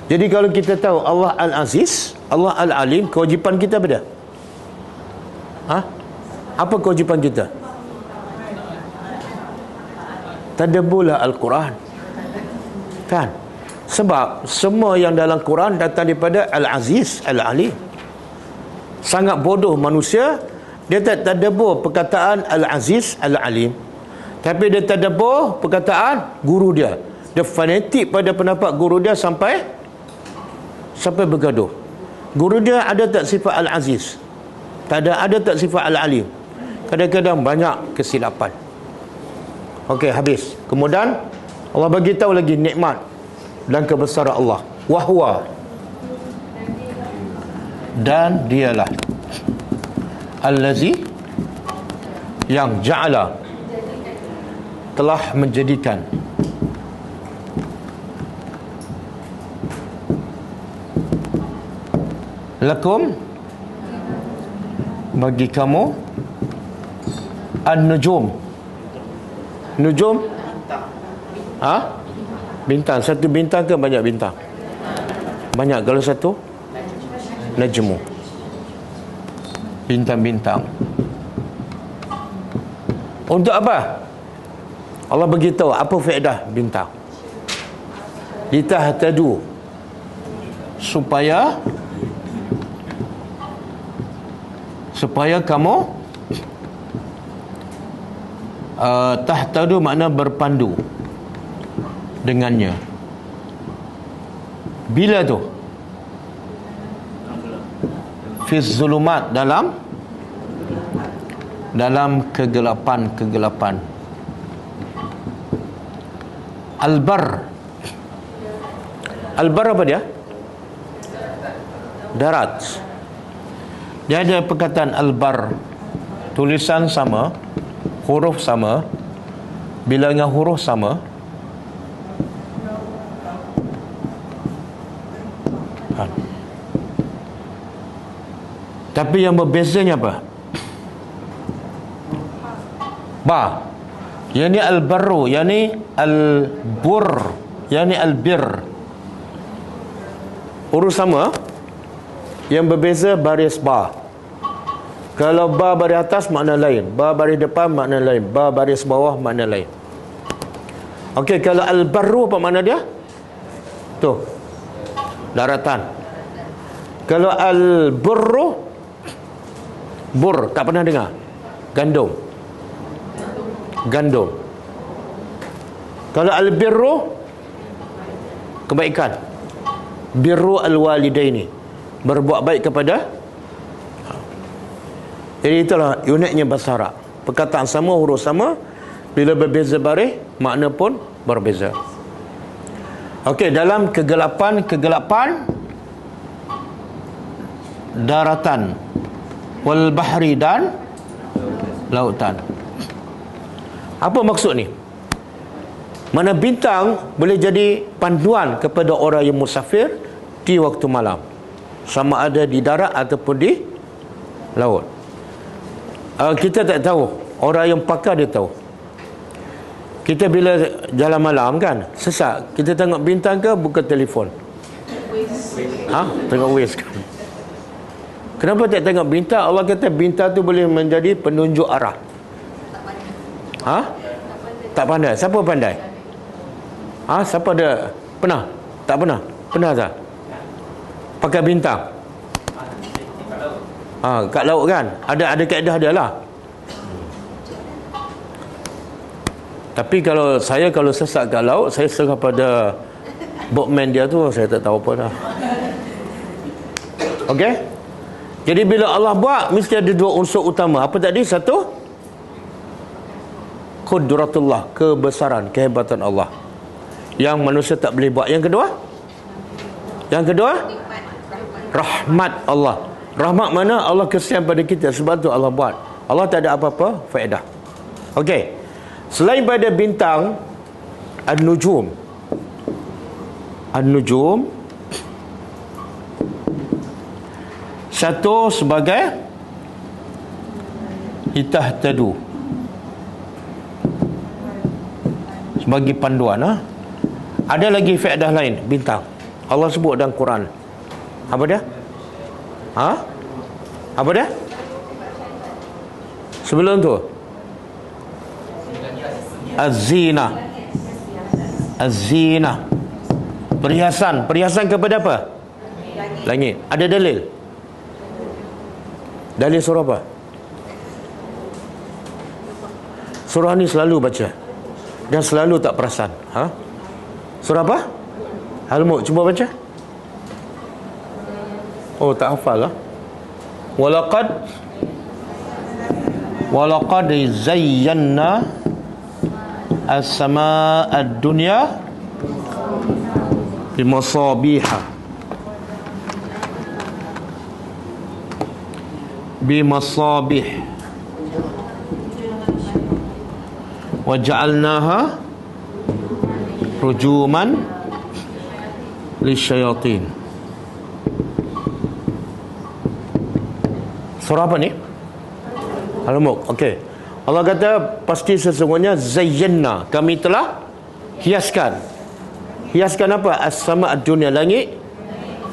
Jadi kalau kita tahu Allah Al-Aziz, Allah Al-Alim, kewajipan kita apa dia? Apa kewajipan kita? Tadabburlah Al-Quran kan? Sebab semua yang dalam Quran datang daripada Al-Aziz Al-Alim. Sangat bodoh manusia, dia tak tadabbur perkataan Al-Aziz Al-Alim, tapi dia tadabbur perkataan guru dia. Dia fanatik pada pendapat guru dia sampai bergaduh. Guru dia ada tak sifat Al-Aziz? Tak ada. Ada tak sifat Al-Alim? Kadang-kadang banyak kesilapan. Okey, habis. Kemudian Allah bagi tahu lagi nikmat dan kebesaran Allah. Wahwa, dan dialah allazi, yang ja'ala, telah menjadikan lakum, bagi kamu, an-nujum. Nujum? Bintang. Satu bintang ke banyak bintang? Banyak. Kalau satu, najmu, bintang-bintang. Untuk apa? Allah beritahu apa faedah bintang. Litahtadu, supaya kamu tahtadu makna berpandu dengannya. Bila tu? Fiz zulumat, dalam kegelapan. Albar apa dia? Darat. Dia ada perkataan albar, tulisan sama, huruf sama, bilangan huruf sama. Tapi yang berbezanya apa? Ba. Yang ni al-barru, yang ni al-bur, yang ni al-bir. Huruf sama, yang berbeza baris ba. Kalau ba baris atas makna lain, ba baris depan makna lain, ba baris bawah makna lain. Okey, kalau al-barru apa makna dia? Tu, daratan. Kalau al-burru, bur, tak pernah dengar? Gandum. Kalau al-birru, kebaikan. Birru al-walidaini, berbuat baik kepada. Jadi itulah uniknya bahasa Arab. Perkataan sama, huruf sama, bila berbeza baris, makna pun berbeza. Okey, dalam kegelapan daratan, wal bahri, dan lautan. Apa maksud ni? Mana bintang boleh jadi panduan kepada orang yang musafir di waktu malam, sama ada di darat ataupun di laut. Kita tak tahu, orang yang pakar dia tahu. Kita bila jalan malam kan, sesat, kita tengok bintang ke buka telefon? Tengok Waze kan. Kenapa tak tengok bintang? Allah kata bintang tu boleh menjadi penunjuk arah. Tak pandai. Siapa pandai? Siapa ada pernah? Tak pernah? Pernah tak? Pakai bintang? Kat laut kan? Ada kaedah dia lah. Tapi kalau sesat kat laut, saya serah pada boatman dia tu, saya tak tahu apa dah. Okey? Jadi bila Allah buat, mesti ada dua unsur utama. Apa tadi? Satu, qudratullah, kebesaran, kehebatan Allah, yang manusia tak boleh buat. Yang kedua, rahmat Allah. Rahmat mana? Allah kesian pada kita, sebab tu Allah buat. Allah tak ada apa-apa faedah. Okey, selain pada bintang, an-nujum, satu sebagai litahtadu, sebagai panduan. Ada lagi faedah lain bintang. Allah sebut dalam Quran. Apa dia? Apa dia? Sebelum tu, Az-zina. Perhiasan. Perhiasan kepada apa? Langit. Ada dalil? Dalil surah apa? Surah ni selalu baca dan selalu tak perasan. Surah apa? Al-Mulk. Cuba baca. Oh, tak hafal lah. Walaqad zayyana as-samaa ad-dunya bimasabiha wa ja'alnaha rujuman lisyayatin. Surah apa ni? Al-Mulk. Okey. Allah kata pasti sesungguhnya zayyana, kami telah hiaskan. Hiaskan apa? As-sama' ad-dunya, langit.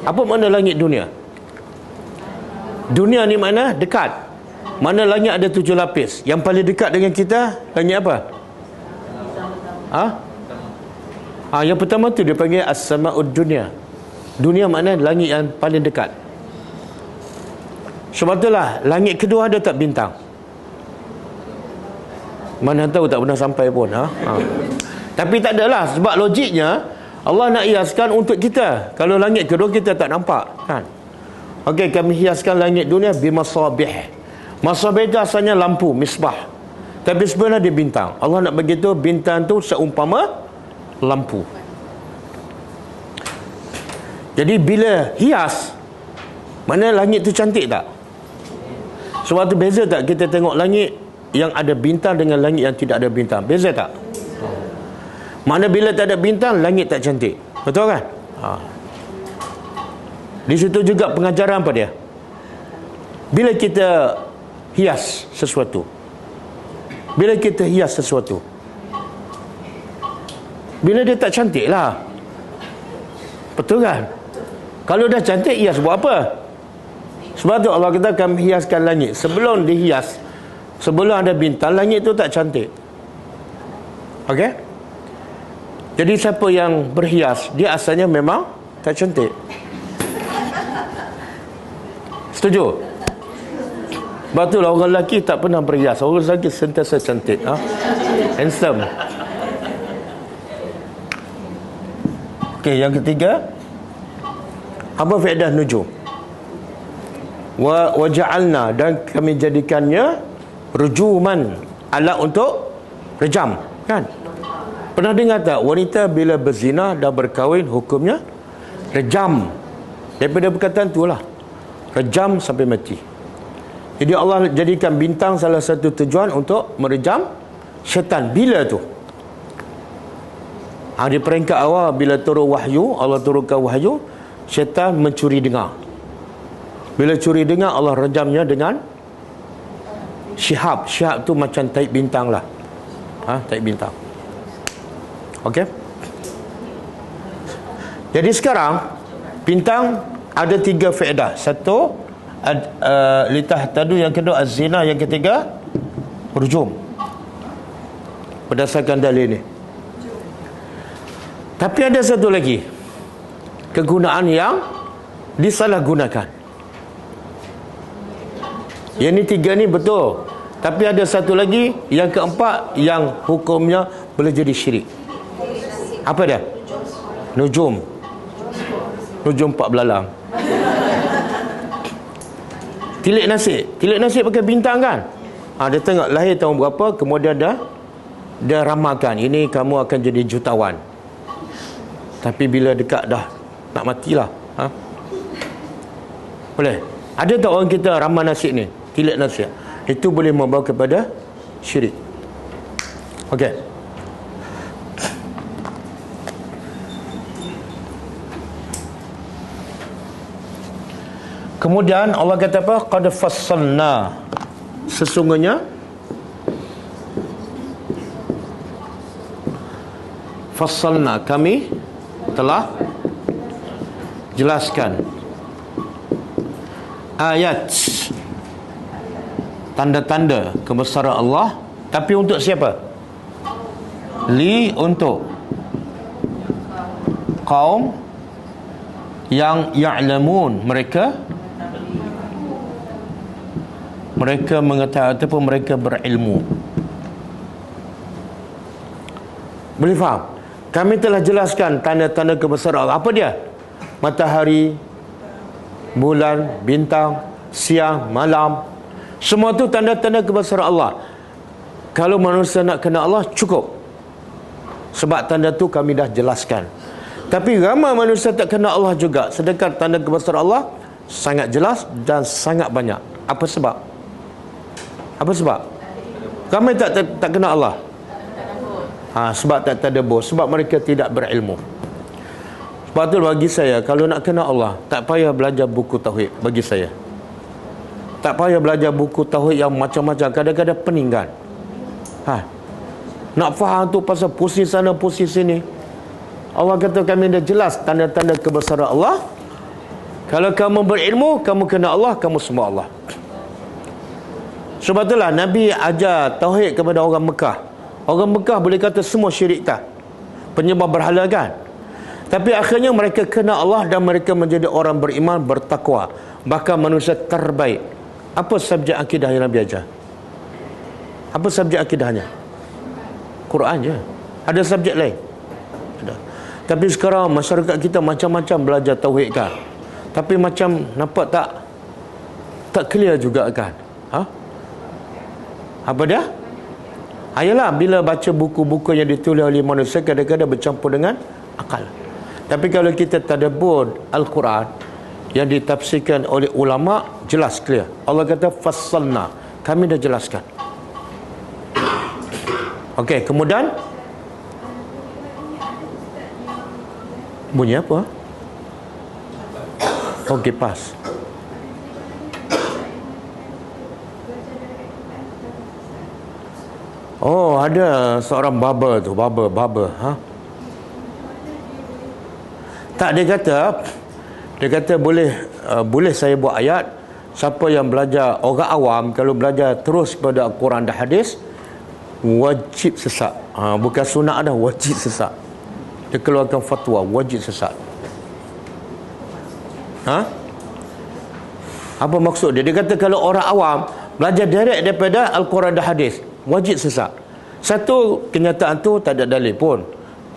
Apa makna langit dunia? Dunia ni mana? Dekat. Mana langit ada 7 lapis. Yang paling dekat dengan kita langit apa? Yang pertama tu dia panggil as-sama'ud dunya. Dunia makna langit yang paling dekat. Sebab itulah langit kedua ada tak bintang? Mana tahu, tak pernah sampai pun. Tapi tak adalah, sebab logiknya Allah nak hiaskan untuk kita. Kalau langit kedua kita tak nampak kan. Okey, kami hiaskan langit dunia bimasabih. Masabih itu asalnya lampu, misbah. Tapi sebenarnya dia bintang. Allah nak bagi tu bintang tu seumpama lampu. Jadi bila hias, mana langit tu cantik tak? Sebab tu beza tak kita tengok langit yang ada bintang dengan langit yang tidak ada bintang? Beza tak? Mana bila tak ada bintang, langit tak cantik. Betul kan? Di situ juga pengajaran apa dia? Bila kita hias sesuatu, bila kita hias sesuatu, bila dia tak cantik lah. Betul kan? Kalau dah cantik, hias buat apa? Sebab tu Allah kata kami hiaskan langit. Sebelum dihias, sebelum ada bintang, langit tu tak cantik. Okey? Jadi siapa yang berhias, dia asalnya memang tak cantik. Setuju? Sebab tu lah orang lelaki tak pernah berhias. Orang lelaki sentiasa cantik. Handsome. Okey, yang ketiga, apa faedah nujum? Wa ja'alna, dan kami jadikannya rujuman, alat untuk rejam, kan? Pernah dengar tak wanita bila berzina dah berkahwin hukumnya rejam? Daripada perkataan itulah, rejam sampai mati. Jadi Allah jadikan bintang salah satu tujuan untuk merejam syaitan. Bila tu? Di peringkat awal bila turun wahyu, Allah turunkan wahyu, syaitan mencuri dengar. Bila curi dengar, Allah rejamnya dengan syihab. Syihab tu macam taib bintang lah. Taib bintang. Okey. Jadi sekarang bintang ada 3 faedah. Satu, litah tadu. Yang kedua az-zina. Yang ketiga rujum. Berdasarkan dalil ni. Tapi ada satu lagi kegunaan yang disalahgunakan. Yang ni 3 ni betul. Tapi ada satu lagi, yang keempat, yang hukumnya boleh jadi syirik. Apa dia? Nujum. Nujum 4 belalang. Tilik nasib. Tilik nasib pakai bintang kan? Dia tengok lahir tahun berapa, kemudian dia ramalkan, ini kamu akan jadi jutawan. Tapi bila dekat dah nak matilah. Boleh? Ada tak orang kita ramal nasib ni? Tilik nasib. Itu boleh membawa kepada syirik. Okey. Kemudian Allah kata apa? Qad fassalna. Sesungguhnya fassalna, kami telah jelaskan ayat, tanda-tanda kebesaran Allah. Tapi untuk siapa? Untuk kaum yang ya'lamun, mereka mengetahui ataupun mereka berilmu. Boleh faham? Kami telah jelaskan tanda-tanda kebesaran Allah. Apa dia? Matahari, bulan, bintang, siang, malam. Semua tu tanda-tanda kebesaran Allah. Kalau manusia nak kenal Allah, cukup. Sebab tanda tu kami dah jelaskan. Tapi ramai manusia tak kenal Allah juga. Sedangkan tanda kebesaran Allah sangat jelas dan sangat banyak. Apa sebab? Apa sebab? Ramai tak kenal Allah. Sebab tak tadabbur, sebab mereka tidak berilmu. Sebab tu bagi saya, kalau nak kenal Allah, tak payah belajar buku tauhid. Bagi saya, tak payah belajar buku tauhid yang macam-macam, kadang-kadang peninggal. Nak faham tu pasal pusing sana pusing sini. Allah kata kami dah jelas tanda-tanda kebesaran Allah. Kalau kamu berilmu, kamu kenal Allah, kamu semua Allah. Sebab itulah Nabi ajar tauhid kepada orang Mekah. Orang Mekah boleh kata semua syirik tak, penyembah berhala kan. Tapi akhirnya mereka kenal Allah dan mereka menjadi orang beriman, bertakwa, bahkan manusia terbaik. Apa subjek akidah yang Nabi ajar? Apa subjek akidahnya? Quran je. Ada subjek lain? Ada. Tapi sekarang masyarakat kita macam-macam belajar tauhid kan. Tapi macam nampak tak clear juga kan. Apa dia? Ayalah, bila baca buku-buku yang ditulis oleh manusia, kadang-kadang bercampur dengan akal. Tapi kalau kita tadabbur Al-Quran yang ditafsirkan oleh ulama, jelas, clear. Allah kata fassalna, kami dah jelaskan. Okey, kemudian bunyi apa? Okey, pas. Oh, ada seorang barber tu, barber. Tak, dia kata boleh saya buat ayat, siapa yang belajar, orang awam kalau belajar terus pada Al-Quran dan hadis, wajib sesat. Bukan sunat dah, wajib sesat. Dia keluarkan fatwa wajib sesat. Apa maksud dia? Dia kata kalau orang awam belajar direct daripada Al-Quran dan hadis, wajib sesat. Satu, kenyataan tu tak ada dalil pun.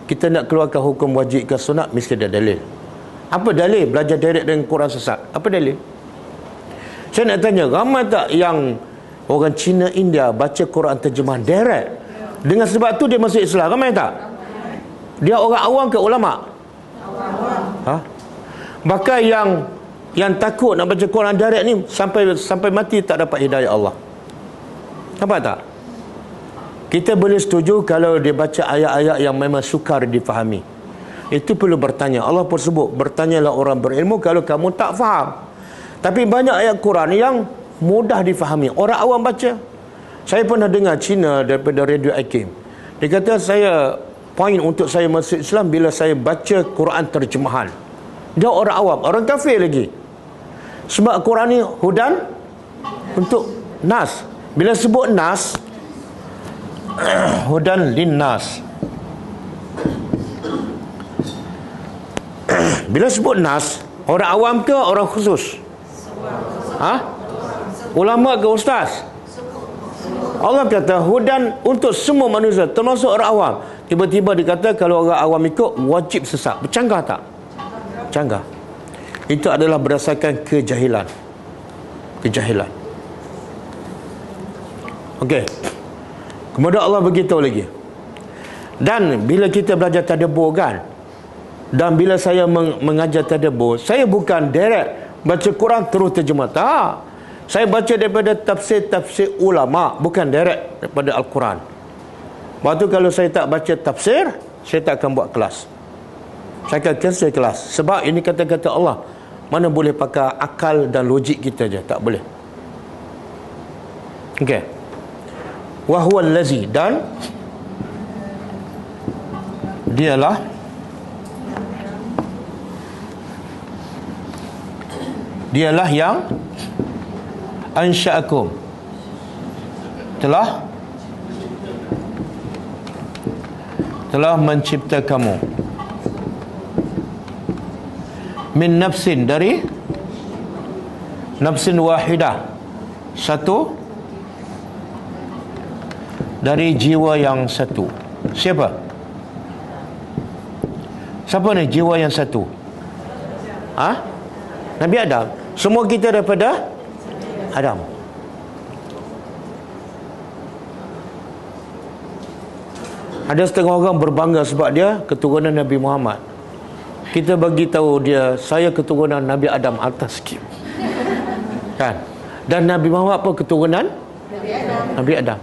Kita nak keluarkan hukum wajib ke sunat, mesti ada dalil. Apa dalil belajar direct dengan Quran sesat? Apa dalil? Saya nak tanya, ramai tak yang orang Cina, India baca Quran terjemahan direct? Dengan sebab tu dia masuk Islam, ramai tak? Dia orang awam ke ulama? Awam. Bahkan yang takut nak baca Quran direct ni sampai mati tak dapat hidayah Allah. Nampak tak? Kita boleh setuju kalau dia baca ayat-ayat yang memang sukar difahami. Itu perlu bertanya. Allah pun sebut, bertanyalah orang berilmu kalau kamu tak faham. Tapi banyak ayat Quran yang mudah difahami, orang awam baca. Saya pernah dengar Cina daripada Radio Hakim. Dia kata poin untuk saya masuk Islam bila saya baca Quran terjemahan. Dia orang awam, orang kafir lagi. Sebab Quran ni hudan untuk nas. Bila sebut nas, hudan linnas. Bila sebut nas, orang awam ke orang khusus? Ulama ke ustaz? Allah kata hudan untuk semua manusia, termasuk orang awam. Tiba-tiba dikata kalau orang awam ikut, wajib sesat. Bercanggah tak? Bercanggah. Itu adalah berdasarkan kejahilan. Okey. Kemudian Allah beritahu lagi. Dan bila kita belajar tadabbur kan, dan bila saya mengajar tadabbur, saya bukan direct baca Quran terus terjemah. Tak. Saya baca daripada tafsir-tafsir ulama, bukan direct daripada Al-Quran. Lepas tu kalau saya tak baca tafsir, saya tak akan buat kelas. Saya akan cancel kelas. Sebab ini kata-kata Allah. Mana boleh pakai akal dan logik kita je. Tak boleh. Okey. Wa huwal ladzi, dan dialah yang ansha'akum, telah mencipta kamu, Min nafsin, dari nafsin wahidah, satu dari jiwa yang satu. Siapa? Siapa ni jiwa yang satu? Nabi Adam. Semua kita daripada Adam. Ada setengah orang berbangga sebab dia keturunan Nabi Muhammad. Kita bagi tahu dia, saya keturunan Nabi Adam atas sikit. Kan? Dan Nabi Muhammad apa keturunan? Nabi Adam.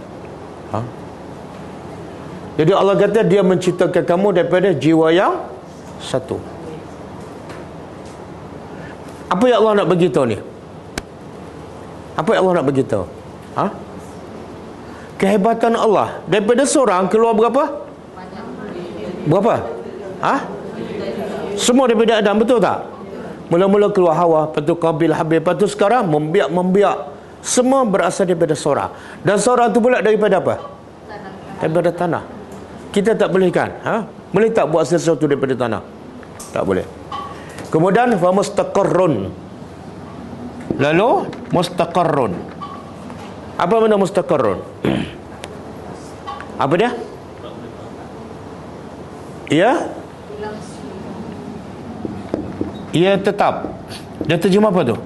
Jadi Allah kata dia menciptakan kamu daripada jiwa yang satu. Apa yang Allah nak beritahu ni? Apa yang Allah nak beritahu? Kehebatan Allah. Daripada seorang keluar berapa? Berapa? Semua daripada Adam, betul tak? Mula-mula keluar Hawa, lepas tu Qabil, Habil, lepas tu sekarang membiak. Semua berasal daripada seorang. Dan seorang tu pula daripada apa? Daripada tanah. Kita tak boleh kan? Boleh tak buat sesuatu daripada tanah? Tak boleh. Kemudian fa mustaqarrun. Lalu mustaqarrun. Apa makna mustaqarrun? Apa dia? Ia tetap. Dia terjemah apa tu?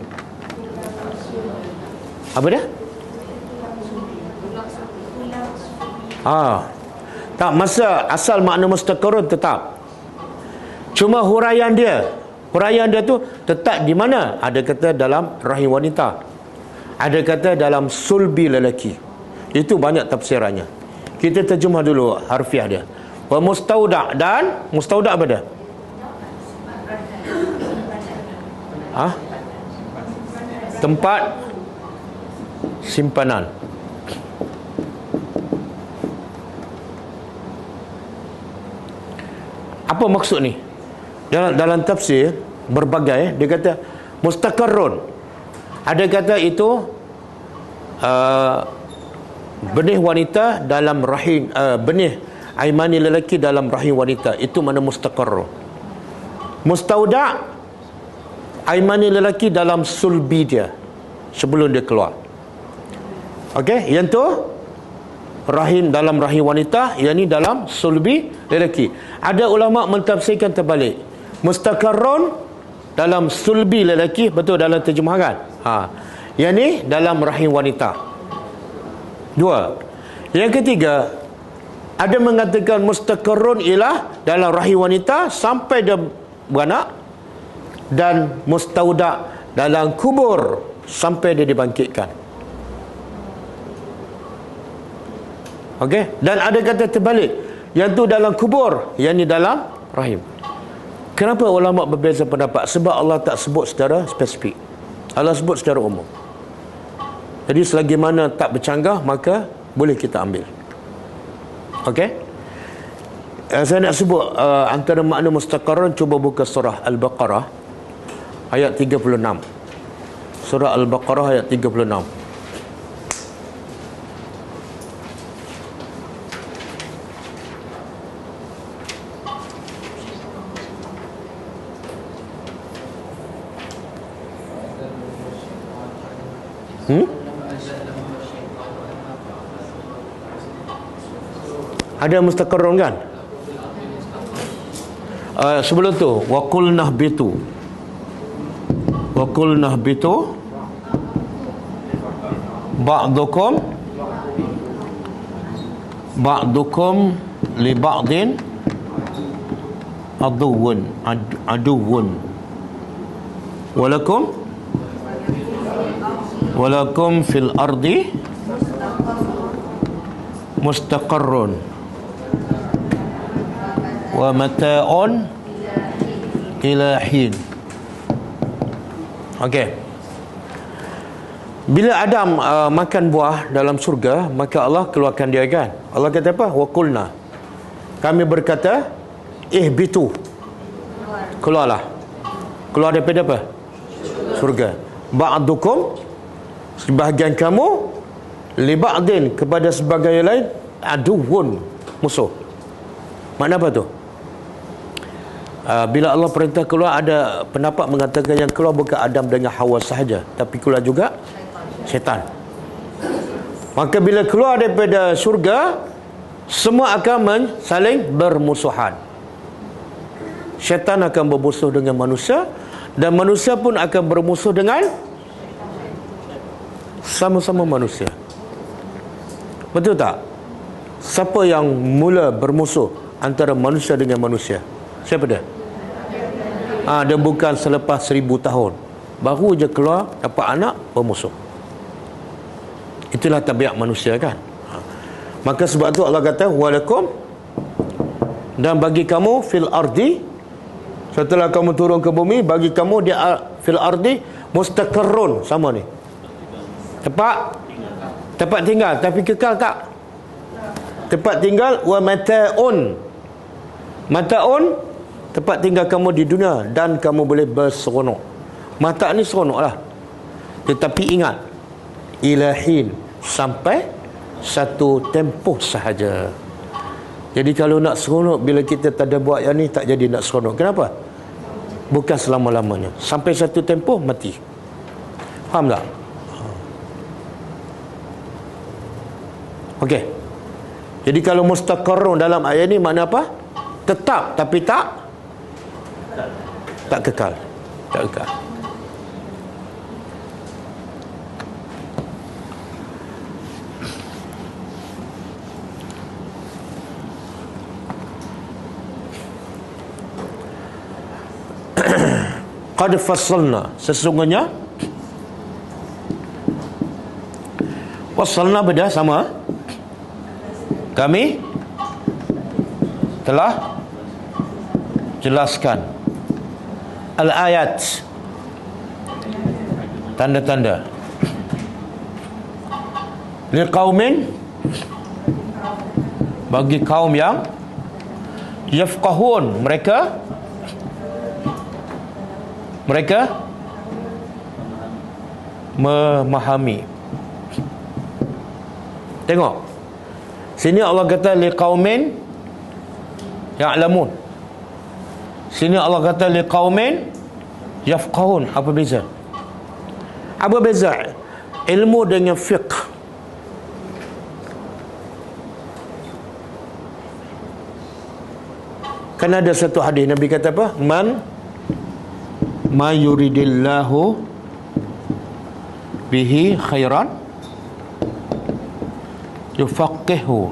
Apa dia? Tak, masa asal makna mustaqarrun tetap. Cuma huraian dia tu tetap di mana? Ada kata dalam rahim wanita, ada kata dalam sulbi lelaki. Itu banyak tafsirannya. Kita terjemah dulu harfiah dia. Wa mustauda', dan mustauda' apa dia? Tempat simpanan. Apa maksud ni? Dalam tafsir berbagai, dia kata mustaqarrun. Ada kata itu benih wanita dalam rahim, benih aimani lelaki dalam rahim wanita. Itu mana mustaqarrun. Mustauda' aimani lelaki dalam sulbi dia sebelum dia keluar. Okey, yang tu rahim, dalam rahim wanita, yang ni dalam sulbi lelaki. Ada ulama mentafsirkan terbalik. Mustaqarrun dalam sulbi lelaki, betul dalam terjemahan. Yang ni dalam rahim wanita. Dua. Yang ketiga, ada mengatakan mustaqarrun ialah dalam rahim wanita sampai dia beranak, dan mustauda' dalam kubur sampai dia dibangkitkan. Okey, dan ada kata terbalik, yang tu dalam kubur, yang ni dalam rahim. Kenapa ulama berbeza pendapat? Sebab Allah tak sebut secara spesifik, Allah sebut secara umum. Jadi selagi mana tak bercanggah, maka boleh kita ambil. Okey, saya nak sebut antara makna mustaqarrun. Cuba buka surah Al-Baqarah ayat 36. Surah Al-Baqarah ayat 36. Ada mustaqarrun kan? Sebelum tu wa qulna bitu, ba'dukum li ba'din aduwwun walakum fil ardi mustaqarrun wa mata'un ila hin. Okey. Bila Adam makan buah dalam surga, maka Allah keluarkan dia kan. Allah kata apa? Wa qulna. Kami berkata, ihbitu. Keluarlah. Keluar daripada apa? Surga. Ba'dukum, sebahagian kamu, li ba'din, kepada sebahagian lain, aduwwun, musuh. Makna apa tu? Bila Allah perintah keluar, ada pendapat mengatakan yang keluar bukan Adam dengan Hawa sahaja, tapi keluar juga syaitan. Maka bila keluar daripada syurga, semua akan saling bermusuhan. Syaitan akan bermusuh dengan manusia, dan manusia pun akan bermusuh dengan sama-sama manusia. Betul tak? Siapa yang mula bermusuh antara manusia dengan manusia? Siapa dia? Dia bukan selepas 1000 tahun. Baru je keluar, dapat anak, bermusuh. Itulah tabiat manusia kan. Maka sebab tu Allah kata, walakum, dan bagi kamu fil ardi, setelah kamu turun ke bumi, bagi kamu di fil ardi mustaqarrun, sama ni, tempat tinggal, tapi kekal tak? Tempat tinggal, wa mataun, tempat tinggal kamu di dunia, dan kamu boleh berseronok. Mata ni seronok lah, tetapi ingat, ilahin, sampai satu tempoh sahaja. Jadi kalau nak seronok, bila kita tak ada buat yang ni, tak jadi nak seronok. Kenapa? Bukan selama-lamanya. Sampai satu tempoh, mati. Faham tak? Okey. Jadi kalau mustaqarrun dalam ayat ni makna apa? Tetap, tapi tak kekal. Tak kekal. Qad fassalna, sesungguhnya fassalna beda sama, kami telah jelaskan al-ayat, tanda-tanda, liqaumin, bagi kaum yang yafqahun, mereka memahami. Tengok sini Allah kata liqaumin ya'lamun, sini Allah kata liqaumin yafqahun. Apa beza? Apa beza ilmu dengan fiqh? Kan ada satu hadis Nabi kata apa? Ma yuridillahu bihi khairan yufaqihu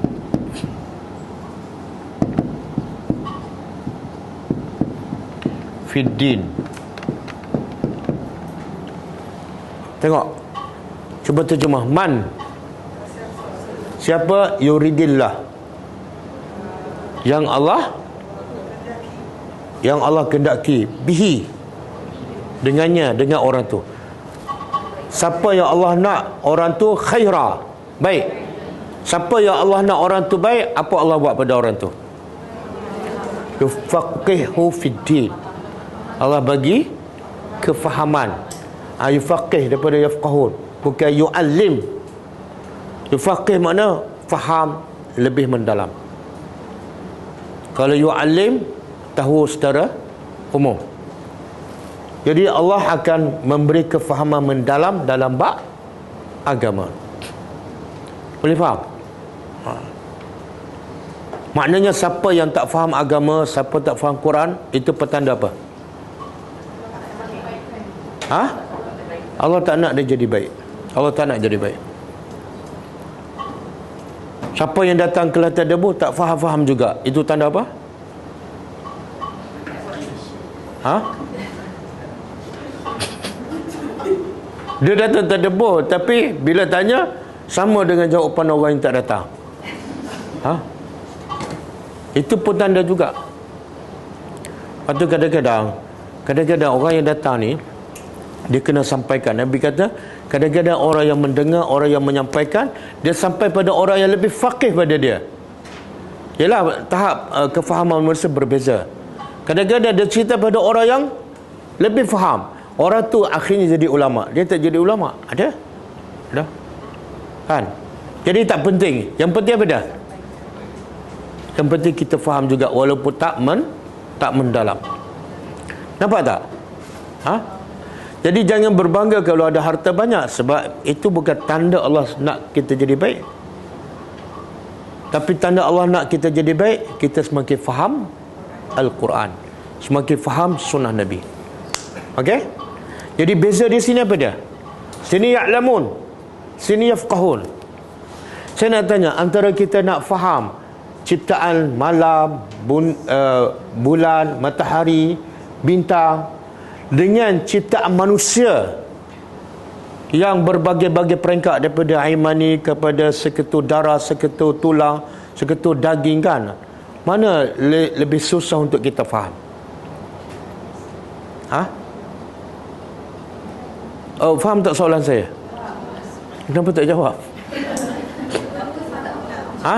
fid din. Tengok, cuba terjemah. Man, siapa? Yuridillah, yang Allah kehendaki, bihi, dengannya, dengan orang tu. Siapa yang Allah nak orang tu khaira, baik. Siapa yang Allah nak orang tu baik, apa Allah buat pada orang tu? Yufaqihu fid din, Allah bagi kefahaman. Yufaqih daripada yafqahun, bukan yu'allim. Yufaqih makna faham lebih mendalam. Kalau yu'allim, tahu secara umum. Jadi Allah akan memberi kefahaman mendalam dalam bab agama. Boleh faham? Maknanya siapa yang tak faham agama, siapa tak faham Quran, itu petanda apa? Allah tak nak dia jadi baik. Allah tak nak jadi baik. Siapa yang datang ke Latah Debu tak faham-faham juga, itu tanda apa? Dia datang terdebur, tapi bila tanya sama dengan jawapan orang yang tak datang. Itu pun tanda juga. Lepas tu kadang-kadang orang yang datang ni, dia kena sampaikan. Nabi kata kadang-kadang orang yang mendengar, orang yang menyampaikan, dia sampai pada orang yang lebih faqih pada dia. Yalah, tahap kefahaman manusia berbeza. Kadang-kadang dia cerita pada orang yang lebih faham, orang tu akhirnya jadi ulama. Dia tak jadi ulama. Ada kan? Jadi tak penting. Yang penting apa dah? Yang penting kita faham juga, walaupun tak mendalam. Nampak tak? Ha? Jadi jangan berbangga kalau ada harta banyak, sebab itu bukan tanda Allah nak kita jadi baik. Tapi tanda Allah nak kita jadi baik, kita semakin faham Al-Quran, semakin faham sunnah Nabi. Okey? Jadi beza di sini apa dia? Sini ya'lamun, sini yafqahun. Saya nak tanya, antara kita nak faham ciptaan malam, bulan, matahari, bintang, dengan ciptaan manusia yang berbagai-bagai peringkat, daripada air mani kepada seketul darah, seketul tulang, seketul daging, kan? Mana lebih susah untuk kita faham? Ha? Oh, faham tak soalan saya? Kenapa tak jawab? Ha?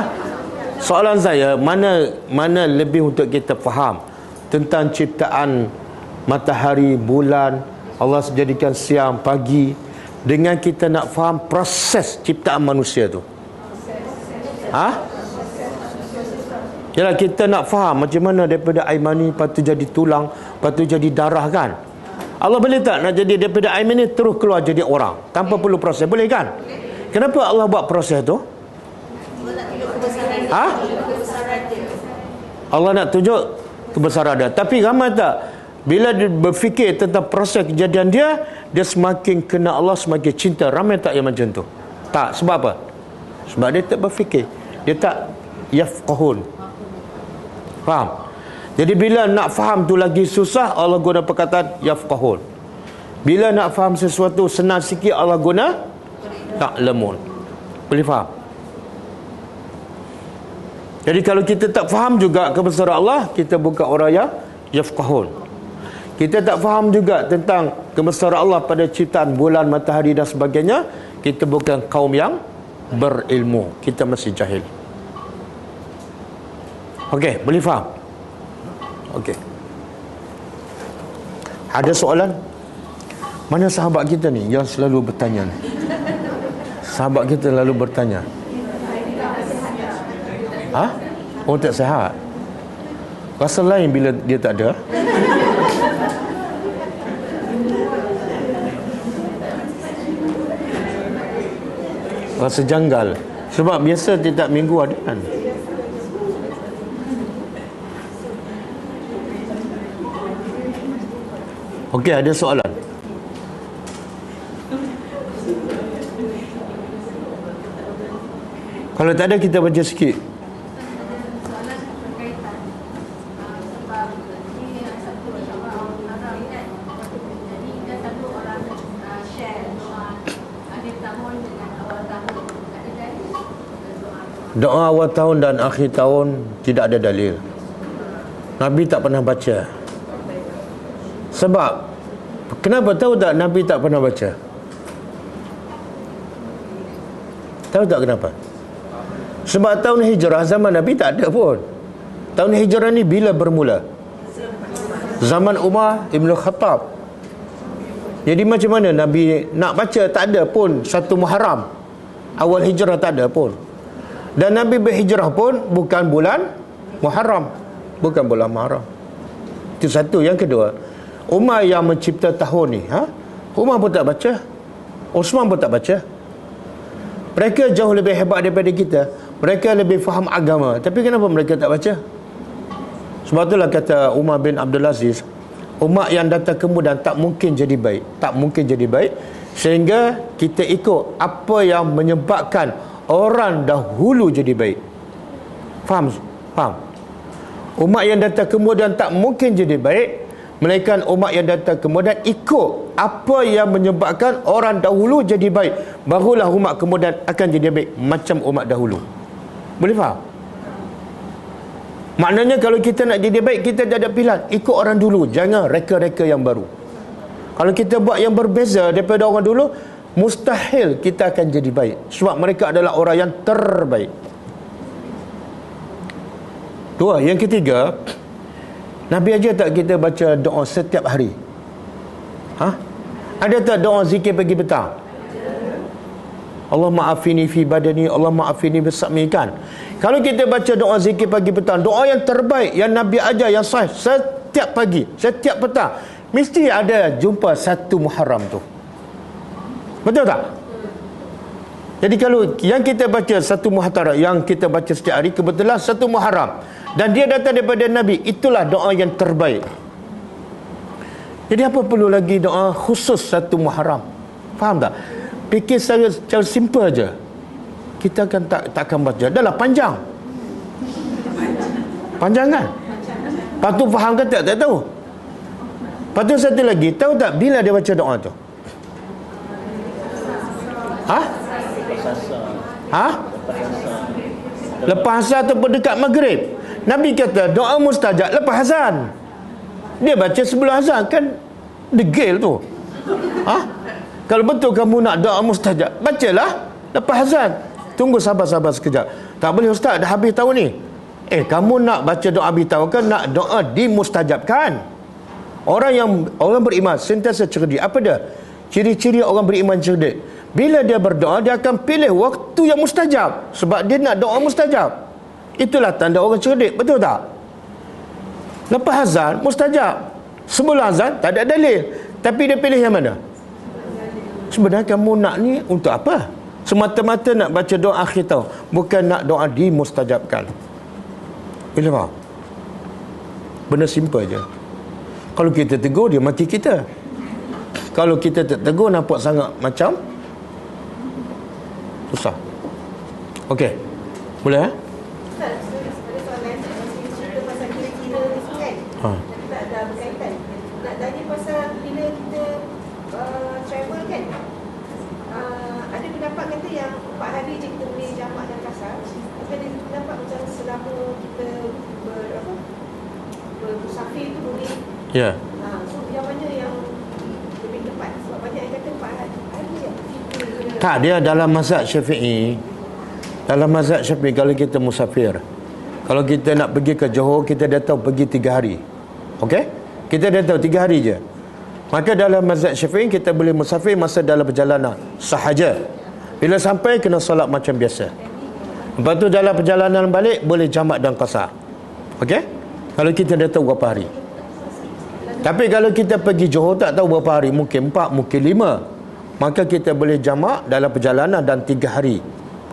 Soalan saya, mana lebih untuk kita faham tentang ciptaan matahari, bulan, Allah jadikan siang, pagi, dengan kita nak faham proses ciptaan manusia tu? Ha? Yalah, kita nak faham macam mana daripada air mani, lepas tu jadi tulang, lepas tu jadi darah, kan? Allah boleh tak nak jadi daripada air mani terus keluar jadi orang tanpa perlu proses? Boleh, kan? Kenapa Allah buat proses tu? Ha? Allah nak tunjuk kebesaran dia. Tapi ramai tak, bila dia berfikir tentang proses kejadian dia semakin kena Allah, semakin cinta. Ramai tak yang macam tu? Tak. Sebab apa? Sebab dia tak berfikir, dia tak yafqahun. Faham? Jadi bila nak faham tu lagi susah, Allah guna perkataan yafqahun. Bila nak faham sesuatu senang sikit, Allah guna ta'lamun. Boleh faham? Jadi kalau kita tak faham juga kebesaran Allah, kita bukan orang yang yafqahun. Kita tak faham juga tentang kebesaran Allah pada ciptaan bulan, matahari dan sebagainya, kita bukan kaum yang berilmu. Kita masih jahil. Okey, boleh faham? Okey. Ada soalan? Mana sahabat kita ni yang selalu bertanya ni? Sahabat kita lalu bertanya. Ha? Oh, tak sihat. Rasa lain bila dia tak ada. Rasa janggal. Sebab biasa tiap minggu ada, kan? Okey, ada soalan? Kalau tak ada, kita baca sikit. Doa awal tahun dan akhir tahun tidak ada dalil. Nabi tak pernah baca. Sebab, kenapa tahu tak Nabi tak pernah baca? Tahu tak kenapa? Sebab tahun hijrah zaman Nabi tak ada pun. Tahun hijrah ni bila bermula? Zaman Umar Ibn Khattab. Jadi macam mana Nabi nak baca? Tak ada pun satu Muharram. Awal hijrah tak ada pun. Dan Nabi berhijrah pun bukan bulan Muharram, bukan bulan Muharram. Itu satu. Yang kedua, Umar yang mencipta tahun ni, Umar pun tak baca, Osman pun tak baca. Mereka jauh lebih hebat daripada kita. Mereka lebih faham agama. Tapi kenapa mereka tak baca? Sebab itulah kata Umar bin Abdul Aziz, umat yang datang kemudian tak mungkin jadi baik. Tak mungkin jadi baik. Sehingga kita ikut apa yang menyebabkan orang dahulu jadi baik. Faham? Faham? Umat yang datang kemudian tak mungkin jadi baik, melainkan umat yang datang kemudian ikut apa yang menyebabkan orang dahulu jadi baik. Barulah umat kemudian akan jadi baik macam umat dahulu. Boleh faham? Maknanya kalau kita nak jadi baik, kita tak ada pilihan. Ikut orang dulu, jangan reka-reka yang baru. Kalau kita buat yang berbeza daripada orang dulu, mustahil kita akan jadi baik. Sebab mereka adalah orang yang terbaik. Dua. Yang ketiga, Nabi aja tak kita baca doa setiap hari? Ada tak doa zikir pagi petang? Allah ma'afini fi badani, Allah ma'afini bisami, kan? Kalau kita baca doa zikir pagi petang, doa yang terbaik yang Nabi ajar, yang sahih, setiap pagi, setiap petang mesti ada jumpa 1 Muharram tu. Betul tak? Jadi kalau yang kita baca 1 Muharram, yang kita baca setiap hari, kebetulan 1 Muharram dan dia datang daripada Nabi, itulah doa yang terbaik. Jadi apa perlu lagi doa khusus 1 Muharram? Faham tak? Fikir secara simple aja. Kita akan takkan baca. Dah lah panjang. Panjang kan? Lepas tu faham ke tak? Tak tahu. Lepas tu satu lagi, tahu tak bila dia baca doa tu? Ha? Ha? Lepas asar ataupun dekat maghrib. Nabi kata doa mustajab lepas azan. Dia baca sebelum azan, kan degil tu. Ha? Kalau betul kamu nak doa mustajab, bacalah lepas azan. Tunggu sabar-sabar sekejap. Tak boleh ustaz, dah habis tahun ni. Kamu nak baca doa habis tahun kan, nak doa dimustajabkan. Orang beriman sentiasa cerdik. Apa dia? Ciri-ciri orang beriman cerdik. Bila dia berdoa, dia akan pilih waktu yang mustajab. Sebab dia nak doa mustajab. Itulah tanda orang cerdik. Betul tak? Lepas azan, mustajab. Sebelum azan, tak ada dalil. Tapi dia pilih yang mana? Sebenarnya kamu nak ni untuk apa? Semata-mata nak baca doa akhir tahun. Bukan nak doa dimustajabkan. Bila faham? Benda simple je. Kalau kita tegur, dia maki kita. Kalau kita tak tegur, nampak sangat macam susah. Okey. Boleh eh? Ustaz, ada soalan masih cerita pasal kira-kira ni kan? Tapi tak ada berkaitan. Nak tanya pasal bila kita travel kan? Ada pendapat kata yang 4 hari je kita boleh jamak dan kasar. Tapi ada pendapat macam selama kita bermusafir tu boleh. Ya. So yang mana yang lebih tepat? Sebab banyak yang kata 4 hari je. Tak, dia dalam mazhab Syafi'i. Dalam mazhab Syafi'i, kalau kita musafir, kalau kita nak pergi ke Johor, kita dah tahu pergi 3 hari. Okey? Kita dah tahu 3 hari je. Maka dalam mazhab Syafi'i, kita boleh musafir masa dalam perjalanan sahaja. Bila sampai, kena solat macam biasa. Lepas tu dalam perjalanan balik, boleh jamak dan qasar. Okey? Kalau kita dah tahu berapa hari. Tapi kalau kita pergi Johor, tak tahu berapa hari, mungkin 4, mungkin 5, maka kita boleh jamak dalam perjalanan dan 3 hari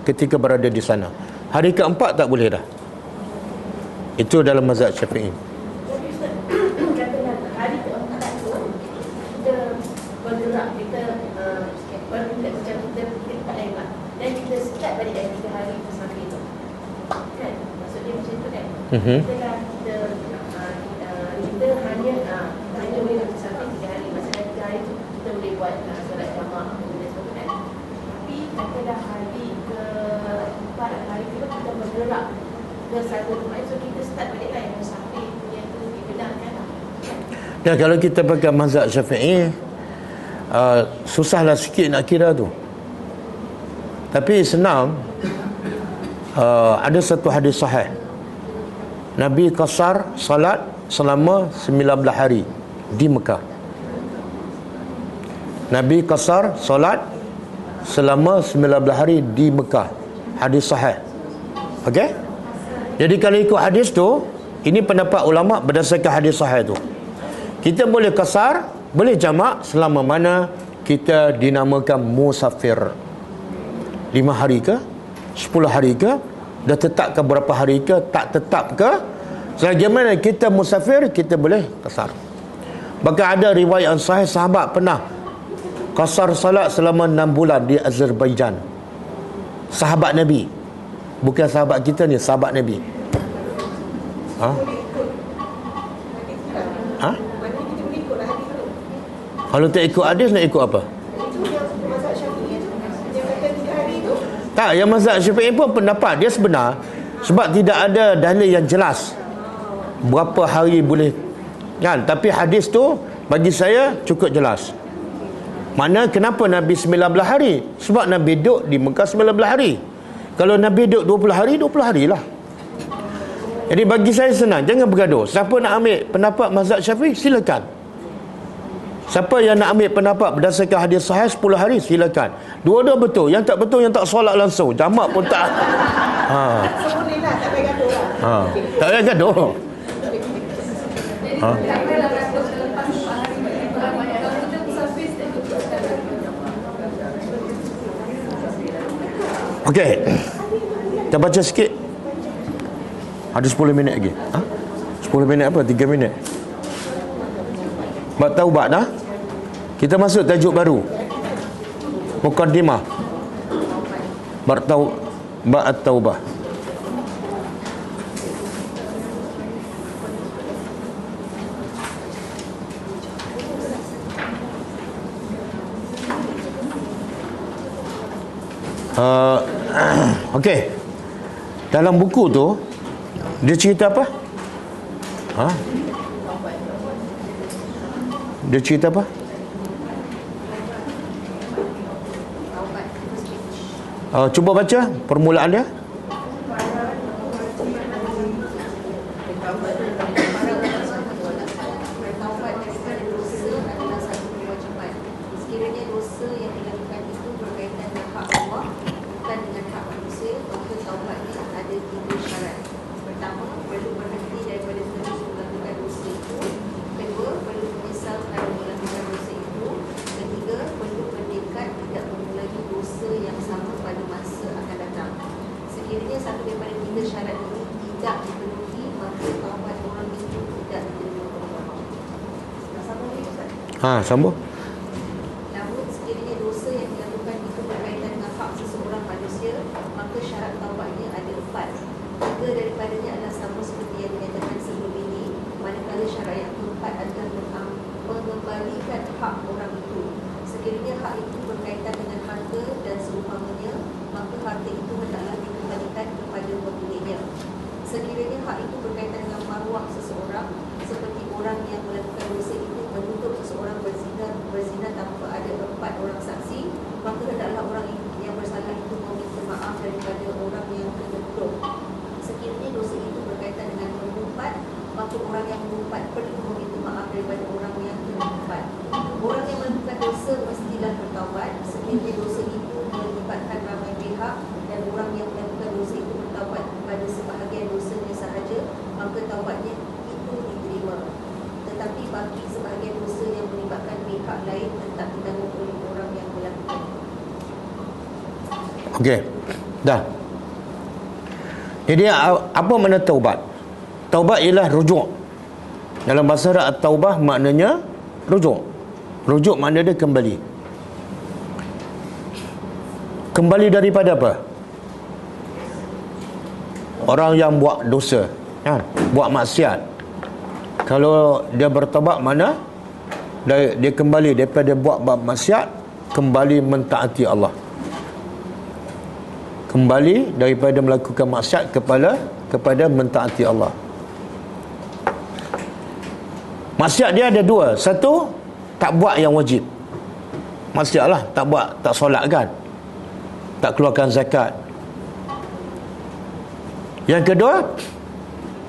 ketika berada di sana. Hari keempat tak boleh dah. Itu dalam mazhab Syafi'i. Hari keempat tu kita bergerak, kita bergerak macam kita tempat lain lah. Dan kita start balik dari 3 hari musafir tu. Kan? Maksudnya macam tu kan? Kita hanya boleh musafir 3 hari. Maksudnya 3 hari tu kita boleh buat solat jamak dan sebagainya. Tapi katalah hari keempat, hari kedua kita bergerak ke satu tempat. So kita start balik lah yang musafir punya tu dibenarkan lah. Dan kalau kita pakai mazhab Syafi'i, susahlah sikit nak kira tu. Tapi senang. Ada satu hadis sahih. Nabi qasar salat selama 19 hari di Mekah. Nabi qasar salat selama 19 hari di Mekah. Hadis sahih. Okey? Jadi kalau ikut hadis tu, ini pendapat ulama berdasarkan hadis sahih tu. Kita boleh qasar, boleh jamak selama mana kita dinamakan musafir. 5 hari ke? 10 hari ke? Dah tetap ke berapa hari ke? Tak tetap ke? Selagi mana kita musafir, kita boleh qasar. Bahkan ada riwayat sahih sahabat pernah qasar salat selama 6 bulan di Azerbaijan. Sahabat Nabi. Bukan sahabat kita ni, sahabat Nabi. Ha? Ha? Kalau tak ikut hadis, nak ikut apa? Tak, yang mazhab Syafi'i pun pendapat dia sebenar. Sebab tidak ada dalil yang jelas berapa hari boleh kan. Tapi hadis tu bagi saya cukup jelas. Mana kenapa Nabi 19 hari? Sebab Nabi duduk di Mekah 19 hari. Kalau Nabi duduk 20 hari, 20 hari lah. Jadi bagi saya senang, jangan bergaduh. Siapa nak ambil pendapat mazhab Syafi'i, silakan. Siapa yang nak ambil pendapat berdasarkan hadis sahih 10 hari, silakan. Dua-dua betul. Yang tak betul, yang tak solat langsung. Jamak pun tak. Semua ni lah, tak payah gaduh lah. Tak payah gaduh. Ha? Okey. Kita baca sikit. Ada 10 minit lagi. Ha? 10 minit apa? 3 minit. Bab taubat dah. Kita masuk tajuk baru. Muqaddimah. Bab at-taubah. Okey. Dalam buku tu dia cerita apa? Ha? Dia cerita apa? Cuba baca permulaan dia. Sambung. Namun sekiranya dosa yang dilakukan itu berkaitan dengan hak seseorang manusia, maka syarat taubatnya ada 4. 3 daripadanya adalah sama seperti yang dinyatakan sebelum ini, manakala syarat yang keempat adalah mengembalikan hak orang itu. Sekiranya hak itu berkaitan dengan harta dan seumpamanya, maka harta itu hendaklah dikembalikan kepada pemiliknya. Sekiranya hak itu berkaitan dengan maruah seseorang, seperti orang yang melakukan dosa itu menuntut seseorang berzina tanpa ada 4 orang saksi, maka hendaklah orang yang bersalah itu meminta maaf daripada orang yang tertuduh. Sekiranya dosa itu berkaitan dengan mengumpat, maka orang yang mengumpat perlu meminta maaf daripada orang yang terumpat. Orang yang melakukan dosa mestilah bertaubat. Sekiranya dosa itu melibatkan ramai pihak dan orang yang melakukan dosa itu bertaubat pada sebahagian dosanya sahaja, maka taubatnya itu diterima. Tetapi bagi sebahagian dosa yang melibatkan pihak lain tetap ditanggung oleh orang yang melakukan. Okey. Dah. Jadi apa makna taubat? Taubat ialah rujuk. Dalam bahasa Arab taubah maknanya rujuk. Rujuk makna dia kembali. Kembali daripada apa? Orang yang buat dosa, buat maksiat. Kalau dia bertaubat mana? Dia kembali daripada buat maksiat, kembali mentaati Allah. Kembali daripada melakukan maksiat kepada mentaati Allah. Maksiat dia ada 2. Satu, tak buat yang wajib. Maksiat lah, tak buat, tak solat kan, tak keluarkan zakat. Yang kedua,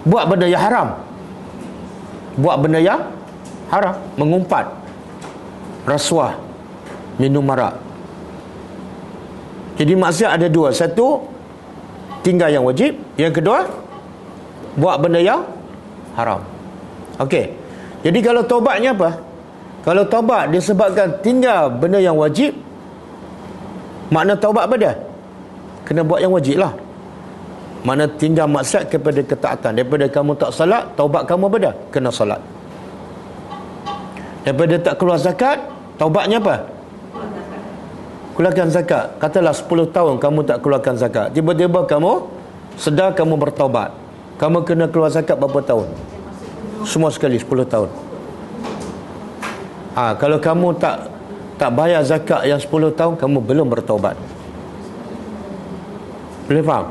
buat benda yang haram. Buat benda yang haram, mengumpat, rasuah, minum arak. Jadi maksiat ada 2. Satu, tinggal yang wajib. Yang kedua, buat benda yang haram. Okey. Jadi kalau taubatnya apa? Kalau taubat disebabkan tinggal benda yang wajib, makna taubat apa dia? Kena buat yang wajib lah. Mana tinggal maksiat kepada ketaatan. Daripada kamu tak salat, taubat kamu apa dah? Kena salat. Daripada tak keluar zakat, taubatnya apa? Keluarkan zakat. Katalah 10 tahun kamu tak keluarkan zakat. Tiba-tiba kamu sedar kamu bertaubat. Kamu kena keluar zakat berapa tahun? Semua sekali 10 tahun. Kalau kamu tak bayar zakat yang 10 tahun, kamu belum bertaubat. Boleh faham?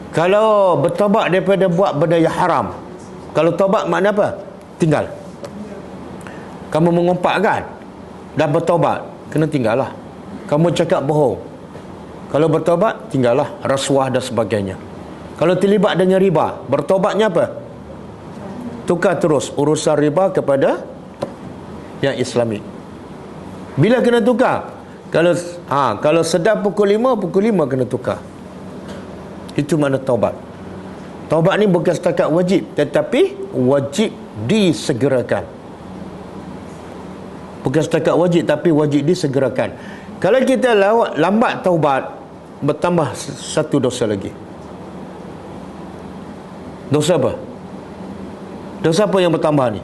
Kalau bertaubat daripada buat benda yang haram, kalau taubat makna apa? Tinggal. Kamu mengumpat kan, dah bertaubat, kena tinggal lah. Kamu cakap bohong, kalau bertaubat, tinggal lah. Rasuah dan sebagainya. Kalau terlibat dengan riba, bertaubatnya apa? Tukar terus urusan riba kepada yang Islamik. Bila kena tukar? Kalau sedar pukul 5 kena tukar. Itu makna taubat. Taubat ni bukan setakat wajib, tetapi wajib disegerakan. Bukan setakat wajib, tapi wajib disegerakan. Kalau kita lambat taubat, bertambah satu dosa lagi. Dosa apa? Dosa apa yang bertambah ni?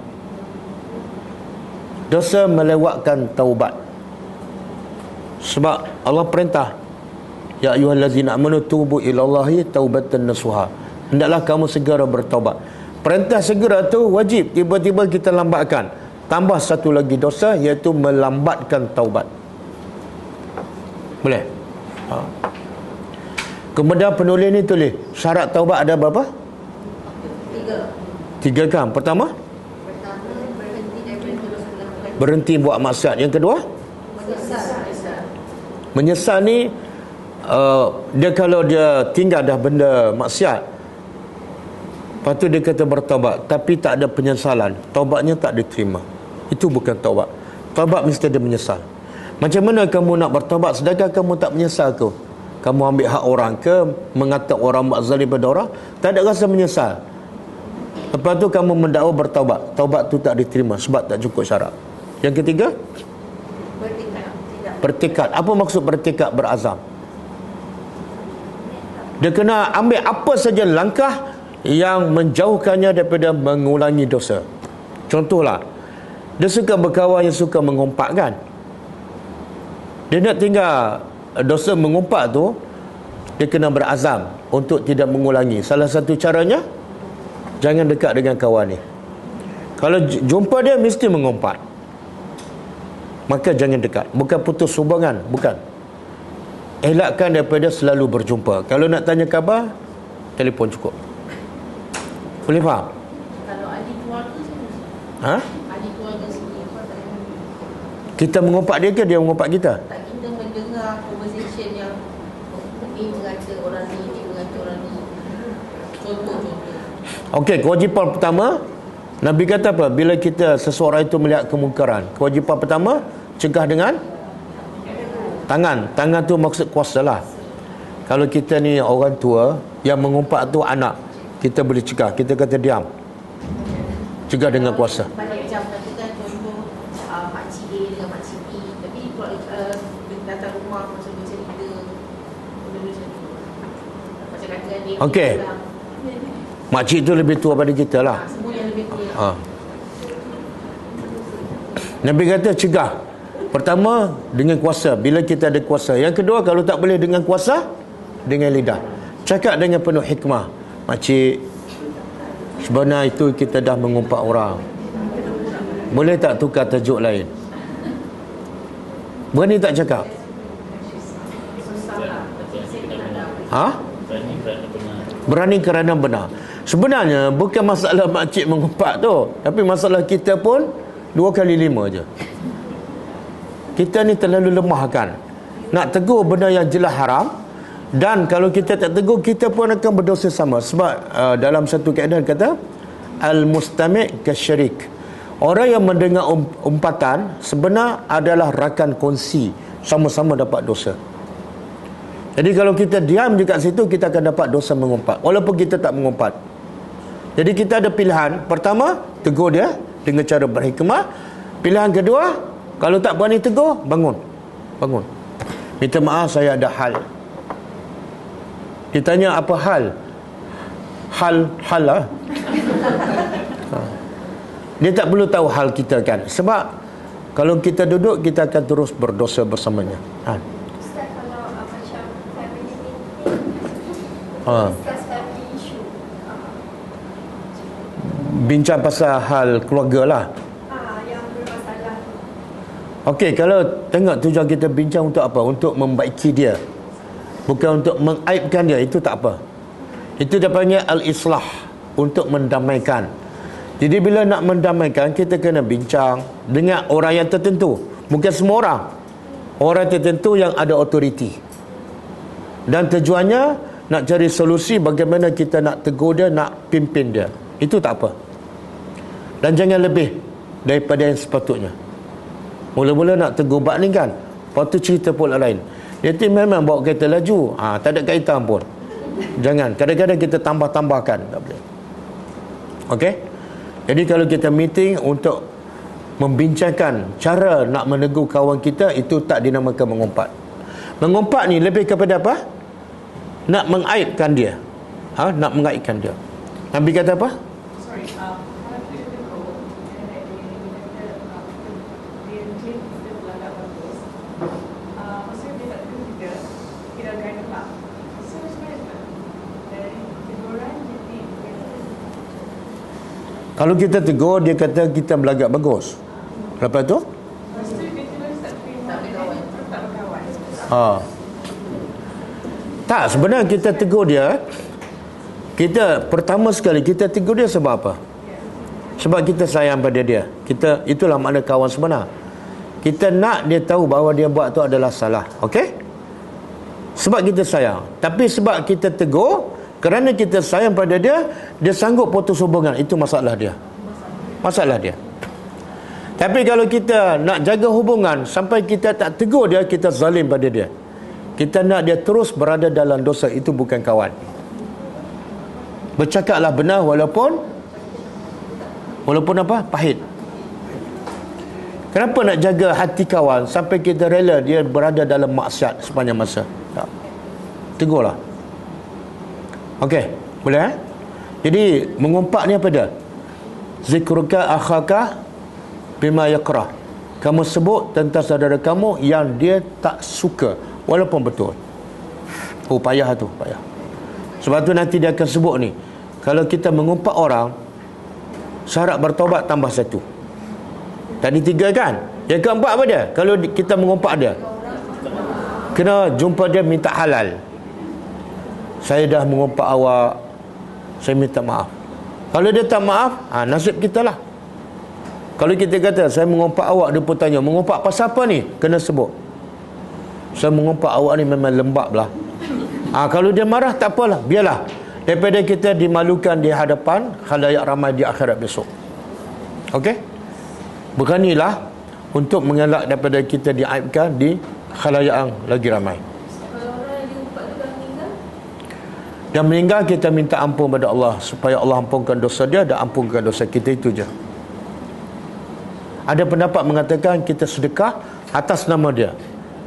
Dosa melewatkan taubat. Sebab Allah perintah, ya ayyuhallazina amanu tubu ilallahi taubatan nasuha. Hendaklah kamu segera bertaubat. Perintah segera tu wajib, tiba-tiba kita lambatkan. Tambah satu lagi dosa, iaitu melambatkan taubat. Boleh? Kemudian penulis ni tulis syarat taubat ada berapa? 3 kan? Pertama, berhenti buat maksiat. Yang kedua, menyesal ni dia kalau dia tinggal dah benda maksiat, lepas tu dia kata bertaubat, tapi tak ada penyesalan, taubatnya tak diterima. Itu bukan taubat. Taubat mesti dia menyesal. Macam mana kamu nak bertaubat sedangkan kamu tak menyesal ke? Kamu ambil hak orang ke, mengata orang buat zalim pada orang, tak ada rasa menyesal. Lepas tu kamu mendakwa bertaubat, taubat tu tak diterima sebab tak cukup syarat. Yang ketiga, bertekad. Apa maksud bertekad? Berazam. Dia kena ambil apa saja langkah yang menjauhkannya daripada mengulangi dosa. Contohlah, dia suka berkawan yang suka mengumpat kan. Dia nak tinggal dosa mengumpat tu, dia kena berazam untuk tidak mengulangi. Salah satu caranya, jangan dekat dengan kawan ni. Kalau jumpa dia mesti mengumpat, maka jangan dekat. Bukan putus hubungan, bukan. Elakkan daripada selalu berjumpa. Kalau nak tanya khabar, telefon cukup. Boleh faham? Kalau ahli keluarga sendiri. Ha? Ahli keluarga sendiri. Kita mengumpat dia ke dia mengumpat kita? Tak, kita mendengar conversation yang ini mengata orang ni, dia mengata orang ni. Contoh-contoh. Okey, kewajipan pertama, Nabi kata apa? Bila kita seseorang itu melihat kemungkaran, kewajipan pertama, cegah dengan tangan. Tangan tu maksud kuasa lah. Kalau kita ni orang tua, yang mengumpat tu anak, kita boleh cegah. Kita kata diam. Cegah dengan kuasa. Banyak macam katakan contoh makcik A dengan makcik B, tapi datang rumah macam bercerita, macam tu. Macam kata dia. Okey. Makcik tu lebih tua pada kita lah. Semua yang lebih tua. Nabi kata cegah. Pertama, dengan kuasa. Bila kita ada kuasa. Yang kedua, kalau tak boleh dengan kuasa, dengan lidah. Cakap dengan penuh hikmah. Makcik, sebenarnya itu kita dah mengumpat orang. Boleh tak tukar tajuk lain? Berani tak cakap? Ha? Berani kerana benar. Sebenarnya bukan masalah makcik mengumpat tu, tapi masalah kita pun 2 kali 5 je. Kita ni terlalu lemah kan. Nak tegur benda yang jelas haram, dan kalau kita tak tegur, kita pun akan berdosa sama. Sebab dalam satu kaedah kata al-mustami' kasyarik. Orang yang mendengar umpatan sebenar adalah rakan kongsi, sama-sama dapat dosa. Jadi kalau kita diam je kat situ, kita akan dapat dosa mengumpat walaupun kita tak mengumpat. Jadi kita ada pilihan. Pertama, tegur dia dengan cara berhikmah. Pilihan kedua, kalau tak berani tegur, bangun. Minta maaf, saya ada hal. Ditanya apa hal? Hal lah. Dia tak perlu tahu hal kita kan. Sebab kalau kita duduk, kita akan terus berdosa bersamanya. Ustaz, kalau macam family meeting, discuss family issue, bincang pasal hal keluarga lah. yang bermasalah. Okey, kalau tengok tujuan kita bincang untuk apa? Untuk membaiki dia, bukan untuk mengaibkan dia. Itu tak apa. Itu dia panggil al-islah, untuk mendamaikan. Jadi bila nak mendamaikan, kita kena bincang dengan orang yang tertentu. Bukan semua orang. Orang tertentu yang ada autoriti. Dan tujuannya nak cari solusi bagaimana kita nak tegur dia, nak pimpin dia. Itu tak apa. Dan jangan lebih daripada yang sepatutnya. Mula-mula nak tegur bab ni kan, lepas tu cerita pula lain. Dia tu memang bawa kereta laju, tak ada kaitan pun. Jangan. Kadang-kadang kita tambah-tambahkan. Tak boleh. Okey? Jadi kalau kita meeting untuk membincangkan cara nak menegur kawan kita, itu tak dinamakan mengumpat. Mengumpat ni lebih kepada apa? Nak mengaibkan dia. Nak mengaibkan dia. Nabi kata apa? Sorry, kalau kita tegur, dia claim kita berlagak bagus. Maksudnya dia tak tegur kita, kita akan kelak. So, macam mana? Dari teguran jadi Kalau kita tegur, dia kata kita berlagak bagus. Lepas tu? lepas tu dia terus tak terima, dia terus tak berkawan. Tak, sebenarnya kita tegur dia, kita pertama sekali kita tegur dia sebab apa? Sebab kita sayang pada dia. Itulah makna kawan sebenar. Kita nak dia tahu bahawa dia buat tu adalah salah. Okey? Sebab kita sayang. Tapi sebab kita tegur, kerana kita sayang pada dia, dia sanggup putus hubungan. Itu masalah dia. Masalah dia. Tapi kalau kita nak jaga hubungan sampai kita tak tegur dia, kita zalim pada dia. Kita nak dia terus berada dalam dosa. Itu bukan kawan. Bercakaplah benar walaupun apa? Pahit. Kenapa nak jaga hati kawan sampai kita rela dia berada dalam maksiat sepanjang masa? Tak. Tegurlah. Okey, boleh Jadi mengumpat ni apa dia? Zikruka akhaka bima yakrah. Kamu sebut tentang saudara kamu yang dia tak suka, walaupun betul. Payah tu, payah. Sebab tu nanti dia akan sebut ni, kalau kita mengumpat orang, syarat bertaubat tambah 1. Tadi 3 kan? Yang keempat apa dia? Kalau kita mengumpat dia, kena jumpa dia minta halal. Saya dah mengumpat awak, saya minta maaf. Kalau dia tak maaf, nasib kita lah. Kalau kita kata saya mengumpat awak, dia pun tanya, mengumpat pasal apa ni? Kena sebut, saya mengumpat awak ni memang lembab lah. Kalau dia marah, tak apalah, biarlah, daripada kita dimalukan di hadapan khalayak ramai di akhirat besok. Okey? Beranilah untuk mengelak daripada kita diaibkan di khalayak yang lagi ramai. Kalau orang yang diumpat tu dah meninggal, Dan meninggal, kita minta ampun pada Allah supaya Allah ampunkan dosa dia dan ampunkan dosa kita. Itu je. Ada pendapat mengatakan kita sedekah atas nama dia,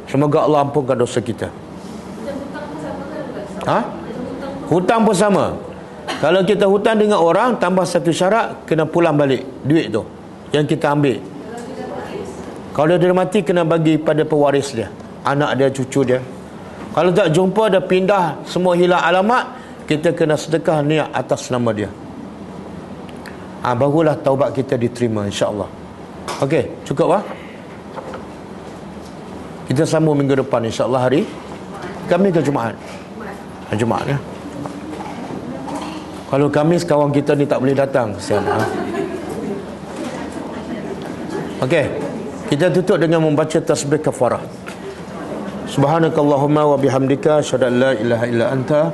semoga Allah ampunkan dosa kita. macam hutang pun sama kan? Macam Hutang pun sama. Kalau kita hutang dengan orang, tambah satu syarat, kena pulang balik duit tu yang kita ambil. Kalau dia mati, kena bagi pada pewaris dia, anak dia, cucu dia. Kalau tak jumpa, dia pindah, semua hilang alamat, kita kena sedekah niat atas nama dia. Barulah taubat kita diterima, insya-Allah. Okey, cukup kita sambung minggu depan, insya-Allah, hari Khamis ke Jumaat? Jumaat ya. Kalau Khamis kawan kita ni tak boleh datang, kesian. Okey, kita tutup dengan membaca tasbih kafarah. Subhanakallahumma wa bihamdika asyhadu an la ilaha illa anta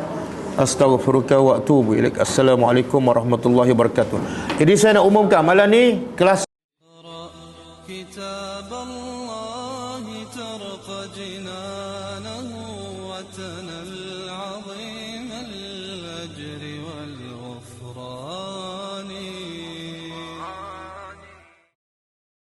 astaghfiruka wa atubu ilaik. Assalamualaikum warahmatullahi wabarakatuh. Jadi saya nak umumkan malam ni kelas كتاب الله ترق جنانه وتنى العظيم